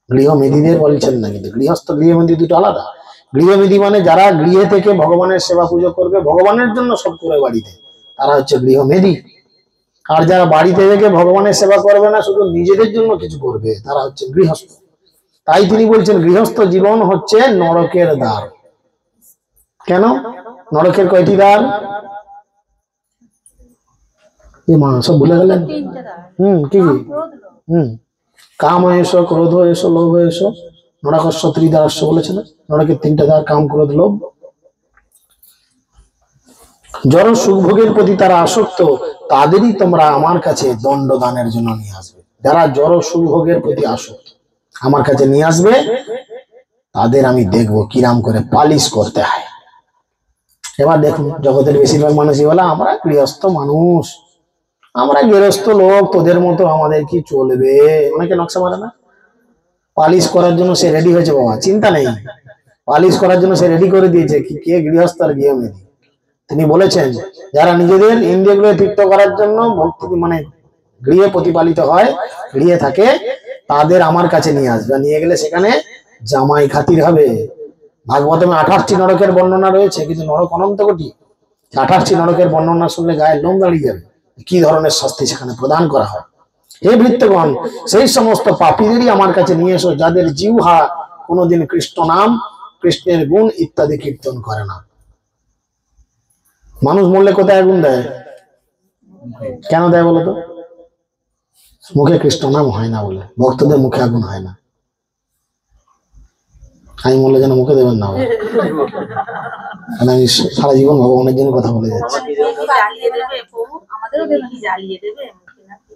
গৃহমেদীদের বলছেন না, কিন্তু গৃহস্থ গৃহমেদী দুটো আলাদা। গৃহমেদী মানে যারা গৃহে থেকে ভগবানের সেবা পুজো করবে, ভগবানের জন্য সব করে বাড়িতে, তারা হচ্ছে গৃহমেদী। আর যারা বাড়িতে থেকে ভগবানের সেবা করবে না, শুধু নিজেদের জন্য কিছু করবে, তারা হচ্ছে গৃহস্থ। তাই তিনি বলছেন গৃহস্থ জীবন হচ্ছে নরকের দ্বার। কেন? নরকের কয়টি দ্বার? সব ভুলে গেলেন? কি কি? কাম এসো, ক্রোধ এসো, লোভ এসো, নরকস্য ত্রিদ্বারস্য বলেছে না? নরকের তিনটা দ্বার, কাম, ক্রোধ, লোভ। জড় সুখ ভোগের প্রতি তারা আসক্ত, তাদেরই তোমরা আমার কাছে দণ্ডদানের জন্য নিয়ে আসবে। যারা জড় সুখ ভোগের প্রতি আসক্ত আমার কাছে নিয়ে আসবে, তাদের আমি দেখবো কিরাম করে পালিশ করতে হয়। এবার দেখুন, জগতের বেশিরভাগ মানুষই বলে আমরা গৃহস্থ মানুষ, আমরা গৃহস্থ লোক, তোদের মতো আমাদের কি চলবে। অনেকে নকশা মারে না? পালিশ করার জন্য সে রেডি হয়েছে, বাবা চিন্তা নেই, পালিশ করার জন্য সে রেডি করে দিয়েছে। কি কে গৃহস্থ আর গৃহমেদী। তিনি বলেছেন যারা নিজেদের ইন্দ্রিয়গুলো তৃপ্ত করার জন্য ভক্তি মানে গৃহে প্রতিপালিত হয়, গৃহে থাকে, তাদের আমার কাছে নিয়ে আসবে। নিয়ে গেলে সেখানে জামাই খাতির হবে। ভাগবতমে 28টি নরকের বর্ণনা রয়েছে, কিন্তু নরক অনন্ত কোটি। 28টি নরকের বর্ণনা শুনলে গায়ে লোম দাঁড়িয়ে যাবে, কি ধরনের শাস্তি সেখানে প্রদান করা হয়। হে ভৃত্যগণ, সেই সমস্ত পাপীদেরই আমার কাছে নিয়ে এসো, যাদের জিহ্বা কোনোদিন কৃষ্ণ নাম, কৃষ্ণের গুণ ইত্যাদি কীর্তন করে না। মানুষ মরলে কোথায় আগুন দেয়? কেন দেয় বলতো? মুখে কৃষ্ণ নাম হয় না বলে, ভক্তদের মুখে আগুন হয় না। আমি মরলে যেন মুখে দেবেন না, আমি সারা জীবন ভগবানের জন্য কথা বলে যাচ্ছি।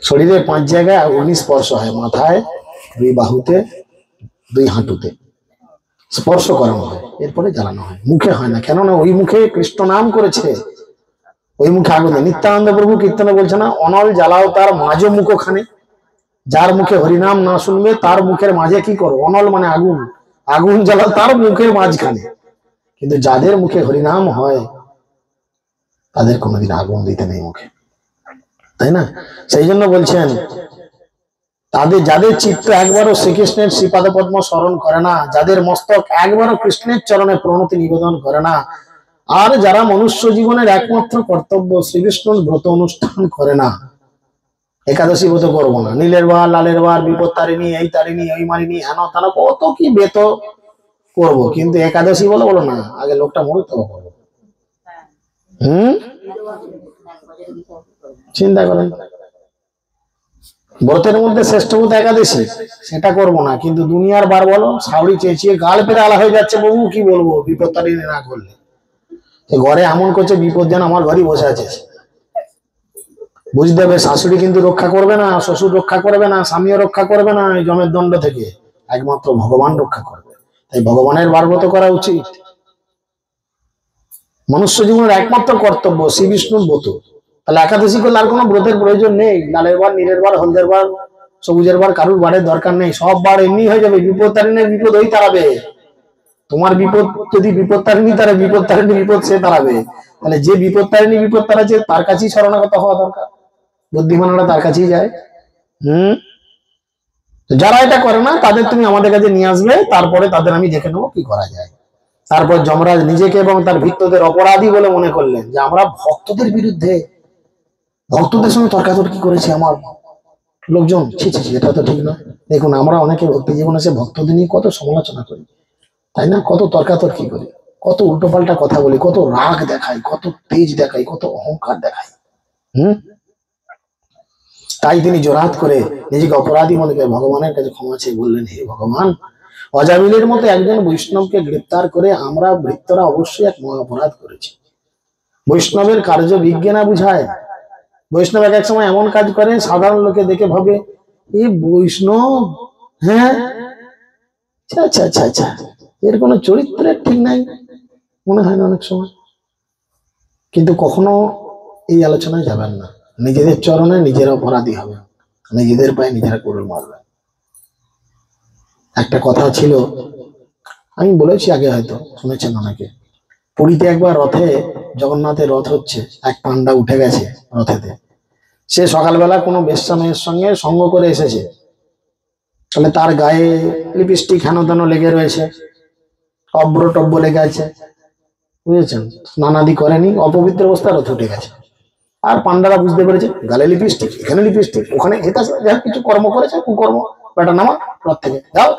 শরীরে 5 জায়গায় অগ্নি স্পর্শ হয়, মাথায়, 2 বাহুতে, 2 হাঁটুতে স্পর্শ করানো হয়, এরপরে জ্বালানো হয়। মুখে হয় না, কেননা ওই মুখে কৃষ্ণ নাম করেছে, ওই মুখে আগুন। নিত্যানন্দ প্রভু কীর্তনে বলছে না, অনল জ্বালাও তার মাঝ মুখখানে। যার মুখে হরিনাম না শুনবে তার মুখের মাঝে কি করো? অনল মানে আগুন, আগুন জ্বালাও তার মুখের মাঝখানে। কিন্তু যাদের মুখে হরিনাম হয় তাদের কোনোদিন আগুন দিতে নেই মুখে, তাই না? সেই জন্য বলছেন যাদের চিত্ত একবারও শ্রীকৃষ্ণের শ্রীপাদ পদ্ম স্মরণ করে না, যাদের মস্তক একবারও কৃষ্ণের চরণে প্রণতি নিবেদন করে না, আর যারা মনুষ্য জীবনের একমাত্র কর্তব্য শ্রীকৃষ্ণের ব্রত অনুষ্ঠান করে না, একাদশী ব্রত করবো না, নীলের বার, লালের বার, বিপদ তারিণী, এই তারিণী, ওই মারিণী, হেন তারা কত কি বেত করবো, কিন্তু একাদশী বলো না, আগে লোকটা মরুক তবে করবো। চিন্তা করেন, ব্রতের মধ্যে শ্রেষ্ঠ ব্রত একাদশী, সেটা করবো না, কিন্তু দুনিয়ার বার বলো, সাউরি চেঁচিয়ে গাল পেরে আলা হয়ে যাচ্ছে, বাবু কি বলবো, বিপদ তারিণী না করলে। ঘরে এমন করছে বিপদ যেন আমার ঘরেই বসে আছে। বুঝতে হবে, শাশুড়ি কিন্তু রক্ষা করবে না, শ্বশুর রক্ষা করবে না, স্বামীও রক্ষা করবে না এই জমের দণ্ড থেকে, একমাত্র ভগবান রক্ষা করবে। তাই ভগবানের বারব্রত করা উচিত। মনুষ্য জীবনের একমাত্র কর্তব্য শ্রী বিষ্ণুর ব্রত। তাহলে একাদশী করলে আর কোনো ব্রতের প্রয়োজন নেই। লালের বার, নীলের বার, হলদের বার, সবুজের বার কারুর বারের দরকার নেই, সব বার এমনি হয়ে যাবে। বিপদ তারিণীর বিপদ ওই তাড়াবে, তোমার বিপদ যদি বিপদ তারিণী তারা বিপদ তারিণী বিপদ সে তাড়াবে। তাহলে যে বিপদ তারিণী বিপদ তাড়াচ্ছে তার কাছেই শরণাগত হওয়া দরকার, বুদ্ধিমানরা তার কাছেই যায়। যারা এটা করে না তাদের তুমি আমাদের কাছে নিয়ে আসবে, তারপরে তাদের আমি দেখে নেবো কি করা যায়। তারপর যমরাজ নিজেকে এবং তার ভৃত্যদের অপরাধী বলে মনে করলেন, যে আমরা ভক্তদের বিরুদ্ধে, ভক্তদের সঙ্গে তর্কাতর্কি করেছি আমার লোকজন, ছি ছি, এটা তো ঠিক না। দেখুন আমরা অনেকে ভক্তি জীবনে সে ভক্তদের নিয়ে কত সমালোচনা করি, তাই না, কত তর্কাতর্কি করি, কত উল্টোপাল্টা কথা বলি, কত রাগ দেখাই, কত তেজ দেখাই, কত অহংকার দেখাই। তাই তিনি জোরাত করে নিজেকে অপরাধী মনে করে ভগবানের কাছে ক্ষমা চেয়ে বললেন, হে ভগবান, অজামিলের মতো একজন বৈষ্ণবকে গ্রেপ্তার করে আমরা ভৃত্যরা অবশ্যই এক মহা অপরাধ করেছি। বৈষ্ণবের কার্য বিজ্ঞানা বুঝায়। বৈষ্ণব এক সময় এমন কাজ করে সাধারণ লোকে দেখে ভাবে এই বৈষ্ণব, হ্যাঁ আচ্ছা আচ্ছা আচ্ছা, এর কোনো চরিত্রের ঠিক নাই মনে হয় না অনেক সময়। কিন্তু কখনো এই আলোচনায় যাবেন না। নিজেদের চরণে নিজেরা অপরাধী হবে, নিজেদের পায়ে নিজেরা কুড়ুল মারবে। একটা কথা ছিল, আমি বলেছি আগে, হয়তো শুনেছেন অনেকে। পুরীতে একবার রথে, জগন্নাথের রথ হচ্ছে, এক পান্ডা উঠে গেছে রথেতে। সে সকালবেলা কোনো বেশ্যা মেয়ের সঙ্গে সঙ্গ করে এসেছে। তাহলে তার গায়ে লিপস্টিক হেন তেন লেগে রয়েছে, অব্র টব্য লেগে আছে, বুঝেছেন? স্নানাদি করেনি, অপবিত্র অবস্থা রথ উঠে গেছে। আর পান্ডারা বুঝতে পেরেছে গালে লিপস্টিক, এখানে লিপস্টিক, ওখানে এটা, যা কিছু কর্ম করেছে কুকর্ম, বেটা নামা রথ থেকে, যাও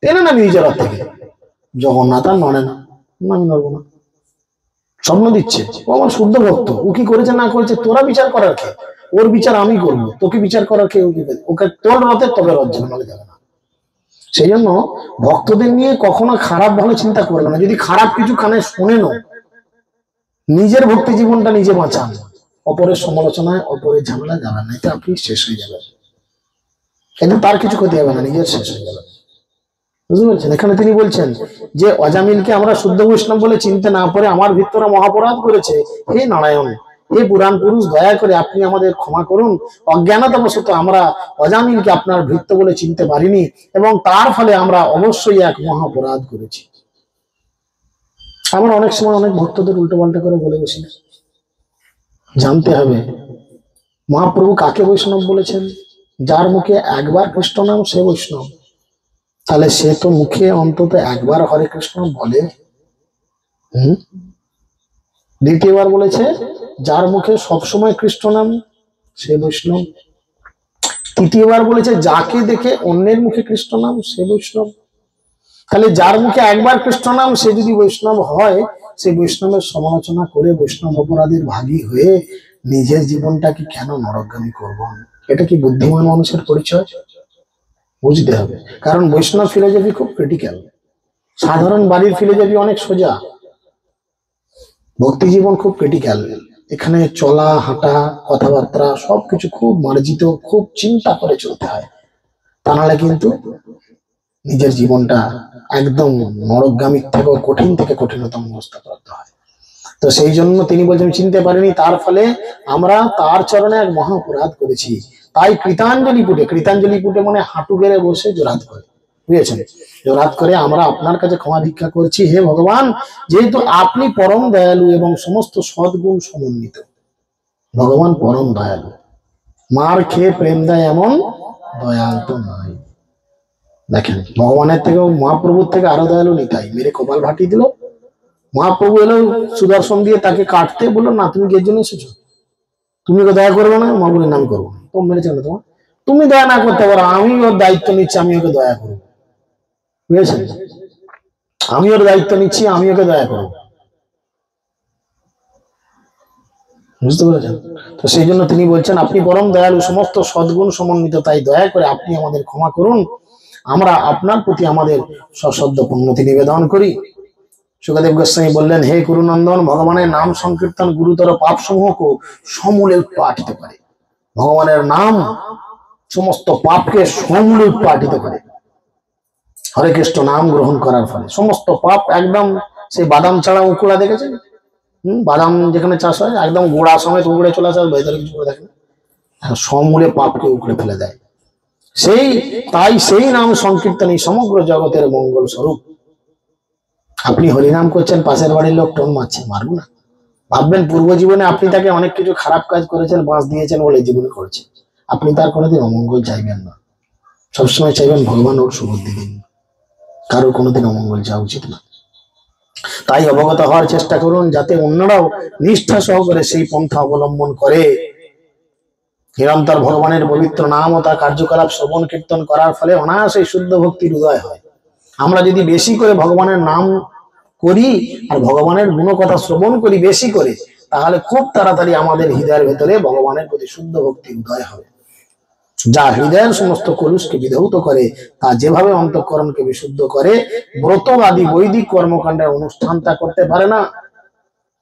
টেনে নামি দিয়েছে রথ থেকে। জগন্নাথ আর নড়ে না, আমি নড়বো না। স্বপ্ন দিচ্ছে, ও আমার শুদ্ধ ভক্ত, ও কি করেছে না করেছে তোরা বিচার করার কে? ওর বিচার আমি করবো, তোকে বিচার করার কে? ওকে তোর রথে তবে রথ যাবে, নাহলে যাবে না। সেই জন্য ভক্তদের নিয়ে কখনো খারাপ ভালো চিন্তা করবে না। যদি খারাপ কিছু কানে শোনেন, নিজের ভক্তি জীবনটা নিজে বাঁচান, অপরের সমালোচনায় অপরের ঝামেলা যাবেন না, এতে আপনি শেষ হয়ে যাবেন। কিন্তু তার কিছু ক্ষতি হবে না, নিজের শেষ হয়ে যাবে। বুঝতে পারছেন? এখানে তিনি বলছেন যে অজামিলকে আমরা শুদ্ধ বৈষ্ণব বলে চিনতে না পারে আমার ভিতরে মহাপরাধ করেছে। হে নারায়ণ, হে পুরাণ পুরুষ, দয়া করে আপনি আমাদের ক্ষমা করুন। অজ্ঞানতাবশত আমরা অজামিলকে আপনার ভৃত্য বলে চিনতে পারিনি, এবং তার ফলে আমরা অবশ্যই এক মহাপরাধ করেছি। আমরা অনেক সময় অনেক ভক্তদের উল্টো পাল্টা করে বলে বসি। জানতে হবে মহাপ্রভু কাকে বৈষ্ণব বলেছেন। যার মুখে একবার কৃষ্ণ নাম সে বৈষ্ণব। তাহলে সে তো মুখে অন্তত একবার হরে কৃষ্ণ বলে। দ্বিতীয়বার বলেছে যার মুখে সবসময় কৃষ্ণ নাম সে বৈষ্ণব। তৃতীয়বার বলেছে যাকে দেখে অন্যের মুখে কৃষ্ণ নাম সে বৈষ্ণব। তাহলে যার মুখে একবার কৃষ্ণ নাম সে যদি বৈষ্ণব হয়, সেই বৈষ্ণবের সমালোচনা করে বৈষ্ণব অপরাধীর ভাগী হয়ে নিজের জীবনটাকে কেন নরকগামী করব? এটা কি বুদ্ধিমান মানুষের পরিচয়? বুঝতে হবে। কারণ বৈষ্ণব ফিলোজফি খুব ক্রিটিক্যাল। সাধারণ বাড়ির ফিলোজফি অনেক সোজা, ভক্তি জীবন খুব ক্রিটিক্যাল। এখানে চলা হাঁটা কথাবার্তা সবকিছু খুব মার্জিত, খুব চিন্তা করে চলতে হয়। তা নাহলে কিন্তু নিজের জীবনটা একদম নরকগামীর থেকে কঠিন থেকে কঠিনতম অবস্থা করতে হয়। তো সেই জন্য তিনি বলছেন চিনতে পারিনি, তার ফলে আমরা তার চরণে এক মহা অপরাধ করেছি। তাই কৃতাঞ্জলি পুটে মানে হাঁটু গেড়ে বসে জোরাত করে, বুঝেছেন? জোরাত করে আমরা আপনার কাছে ক্ষমা ভিক্ষা করছি, হে ভগবান, যেহেতু আপনি পরম দয়ালু এবং সমস্ত সদ্গুণ সমন্বিত। ভগবান পরম দয়ালু, মার খেয়ে প্রেম দেয় এমন দয়াল তো নয়। দেখেন, ভগবানের থেকেও মহাপ্রভুর থেকে আরো দয়ালু নিতাই, মেরে কপাল ভাটি দিল। মহাপ্রভু এলো সুদর্শন দিয়ে তাকে কাটতে, বললো না তুমি এর জন্য এসেছো, তুমি ওকে দয়া করবো না? মহাপ্রভুর নাম করবো না, তো মেরেছে না তোমার। তুমি দয়া না করতে পারো, আমি ওর দায়িত্ব নিচ্ছি, আমি ওকে দয়া করবো, বুঝেছেন? আমি ওর দায়িত্ব নিচ্ছি, আমি ওকে দয়া করবো, বুঝতে পেরেছেন? তো সেই জন্য তিনি বলছেন আপনি পরম দয়ালু, সমস্ত সদ্গুণ সমন্বিত, তাই দয়া করে আপনি আমাদের ক্ষমা করুন। আমরা আপনার প্রতি আমাদের সশ্রদ্ধ পুণ্যতি নিবেদন করি। সুখদেব গোস্বামী বললেন, হে গুরুনন্দন, ভগবানের নাম সংকীর্তন গুরুতর পাপ সমূহকে সমূলে উৎপাটিত করে। ভগবানের নাম সমস্ত পাপকে সমূলে উৎপাটিত করে। হরে কৃষ্ণ নাম গ্রহণ করার ফলে সমস্ত পাপ একদম, সেই বাদাম ছাড়া উকুড়া দেখেছেন? বাদাম যেখানে চাষ হয় একদম গোড়া সমেত উকুড়ে চলে আসে, ভেতরে কিছু করে দেখেন, সমূলে পাপকে উকড়ে ফেলে দেয়। সেই নাম সংকীর্তনই সমগ্র জগতের মঙ্গল স্বরূপ। আপনি হরিনাম করছেন, পাশের বাড়ির লোক টোন মারছে, মারবো না? ভাববেন পূর্ব জীবনে আপনি তাকে অনেক কিছু খারাপ কাজ করেছেন, বাঁশ দিয়েছেন বলে জীবনে করেছে। আপনি তার কোনোদিন অমঙ্গল চাইবেন না, সবসময় চাইবেন ভগবান ওর সুবুদ্ধি দিন। কারোর কোনোদিন অমঙ্গল যাওয়া উচিত না। তাই অবগত হওয়ার চেষ্টা করুন, যাতে অন্যরাও নিষ্ঠা সহকারে সেই পন্থা অবলম্বন করে। নিরন্তর ভগবানের পবিত্র নাম ও তার কার্যকলাপ শ্রবণ কীর্তন করার ফলে অনায়াসে শুদ্ধ ভক্তির উদয় হয়। আমরা যদি বেশি করে ভগবানের নাম করি আর ভগবানের গুণকথা শ্রবণ করি বেশি করে, তাহলে খুব তাড়াতাড়ি আমাদের হৃদয়ের ভেতরে ভগবানের প্রতি শুদ্ধ ভক্তি উদয় হবে, যা হৃদয়ের সমস্ত কলুষকে বিধৌত করে, তা যেভাবে অন্তঃকরণকে বিশুদ্ধ করে, ব্রত আদি বৈদিক কর্মকাণ্ডের অনুষ্ঠান তা করতে পারে না।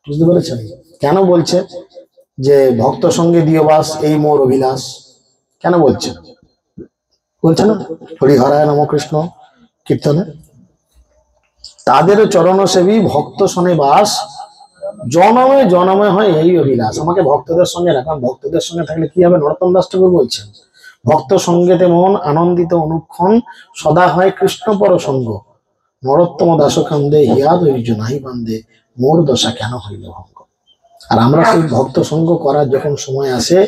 বুঝতে পেরেছেন কেন বলছে যে ভক্ত সঙ্গে দিয়বাস এই মোর অভিলাষ? কেন বলছে? বলছে না হরিহরায় নম কৃষ্ণ কীর্তনে, তাদের চরণ সেবী ভক্ত শনে বাস, জনমে জনমে হয় এই অভিলাষ। আমাকে ভক্তদের সঙ্গে রাখান। ভক্তদের সঙ্গে থাকলে কি হবে? নরোত্তম দাস ঠাকুর বলছেন, ভক্ত সঙ্গেতে মন আনন্দিত অনুক্ষণ, সদা হয় কৃষ্ণ পর সঙ্গ, নরোত্তম দাস কান্দে হিয়া ধৈর্য নাহি বান্ধে, মোর দশা কেন হইল ভঙ্গ। আর আমরা সেই ভক্ত সঙ্গ করার যখন সময় আসে,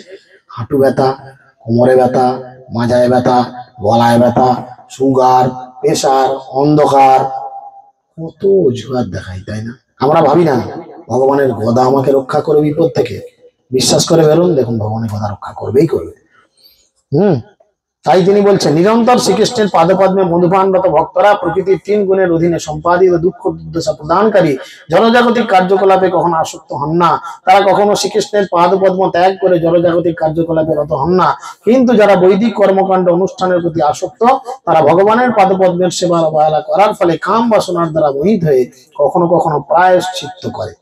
হাঁটু ব্যথা, কোমরে ব্যথা, মাজায় ব্যথা, গলায় ব্যথা, সুগার, প্রেসার, অন্ধকার, কত অজুহাত দেখাই, তাই না? আমরা ভাবি না ভগবানের গদা আমাকে রক্ষা করে বিপদ থেকে। বিশ্বাস করে বেরোন, দেখুন ভগবানের গদা রক্ষা করবেই করবে। তাই তিনি বলছেন, নিরন্তর শ্রীকৃষ্ণের পাদপদ্মে মধুপানরত ভক্তরা প্রকৃতির 3 গুণের অধীনে সম্পাদিত দুঃখ দুর্দশা প্রদানকারী জনজাগতিক কার্যকলাপে কখনো আসক্ত হন না। তারা কখনো শ্রীকৃষ্ণের পাদপদ্ম ত্যাগ করে জনজাগতিক কার্যকলাপে রত হন না। কিন্তু যারা বৈদিক কর্মকাণ্ড অনুষ্ঠানের প্রতি আসক্ত, তারা ভগবানের পাদপদ্মের সেবা অবহেলা করার ফলে কাম বাসনার দ্বারা মোহিত হয়ে কখনো কখনো প্রায়শ্চিত্ত করে।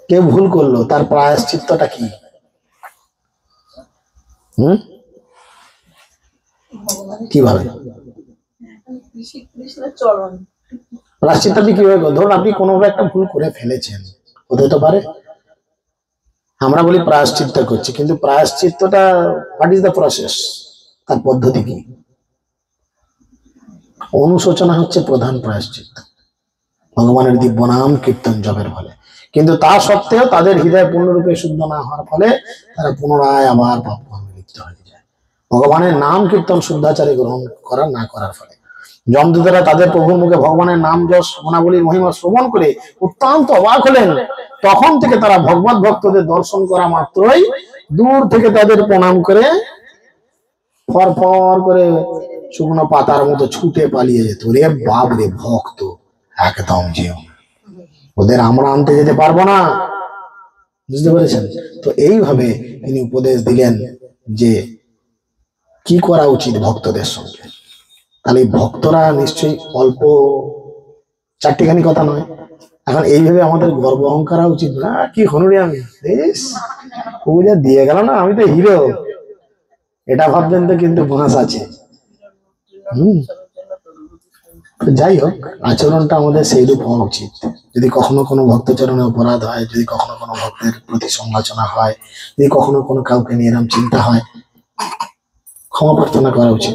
কেউ ভুল করলো, তার প্রায়শ্চিত্তটা কি? কিভাবে প্রায়শ্চিত্ত আপনি কিভাবে? ধরুন আপনি কোনোভাবে একটা ভুল করে ফেলেছেন, হতে তো পারে। আমরা বলি প্রায়শ্চিত্ত করছি, কিন্তু প্রায়শ্চিত্তটা হোয়াট ইজ দ্য প্রসেস? তার পদ্ধতি কি? অনুশোচনা হচ্ছে প্রধান প্রায়শ্চিত্ত, ভগবানের দিব্য নাম কীর্তন জপের ফলে। কিন্তু তা সত্ত্বেও তাদের হৃদয় পূর্ণরূপে শুদ্ধ না হওয়ার ফলে তারা পুনরায় আবার পাপ কর্মে লিপ্ত হয়ে যায়, ভগবানের নাম কীর্তন শুদ্ধাচারে গ্রহণ করা না করার ফলে। যমদূতেরা তাদের প্রভুর মুখে ভগবানের নাম যশ গুণাবলীর মহিমা শ্রবণ করে অত্যন্ত অবাক হলেন। তখন থেকে তারা ভগবত ভক্তদের দর্শন করা মাত্রই দূর থেকে তাদের প্রণাম করে ফর করে শুকনো পাতার মতো ছুটে পালিয়ে যেত। রে বাপ রে, ভক্ত একদম যেও, ওদের আমরা আনতে যেতে পারবো না। বুঝতে পেরেছেন তো? এইভাবে তিনি উপদেশ দিলেন যে কি করা উচিত ভক্তদের সঙ্গে। তাহলে ভক্তরা নিশ্চয়ই অল্প চারটিখানি কথা নয়। এখন এইভাবে আমাদের গর্ব অহংকার উচিত না, কি হনুরি আমি, পূজা দিয়ে গেল না, আমি তো হিরো, এটা ভাববেন তো কিন্তু বাঁশ আছে। যাই হোক, আচরণটা আমাদের সেইরূপ হওয়া উচিত। যদি কখনো কোনো ভক্তচরণে অপরাধ হয়, যদি কখনো কোনো ভক্তের প্রতি সমালোচনা হয়, যদি কখনো কোনো কাউকে নিয়ে এরকম চিন্তা হয়, ক্ষমা প্রার্থনা করা উচিত।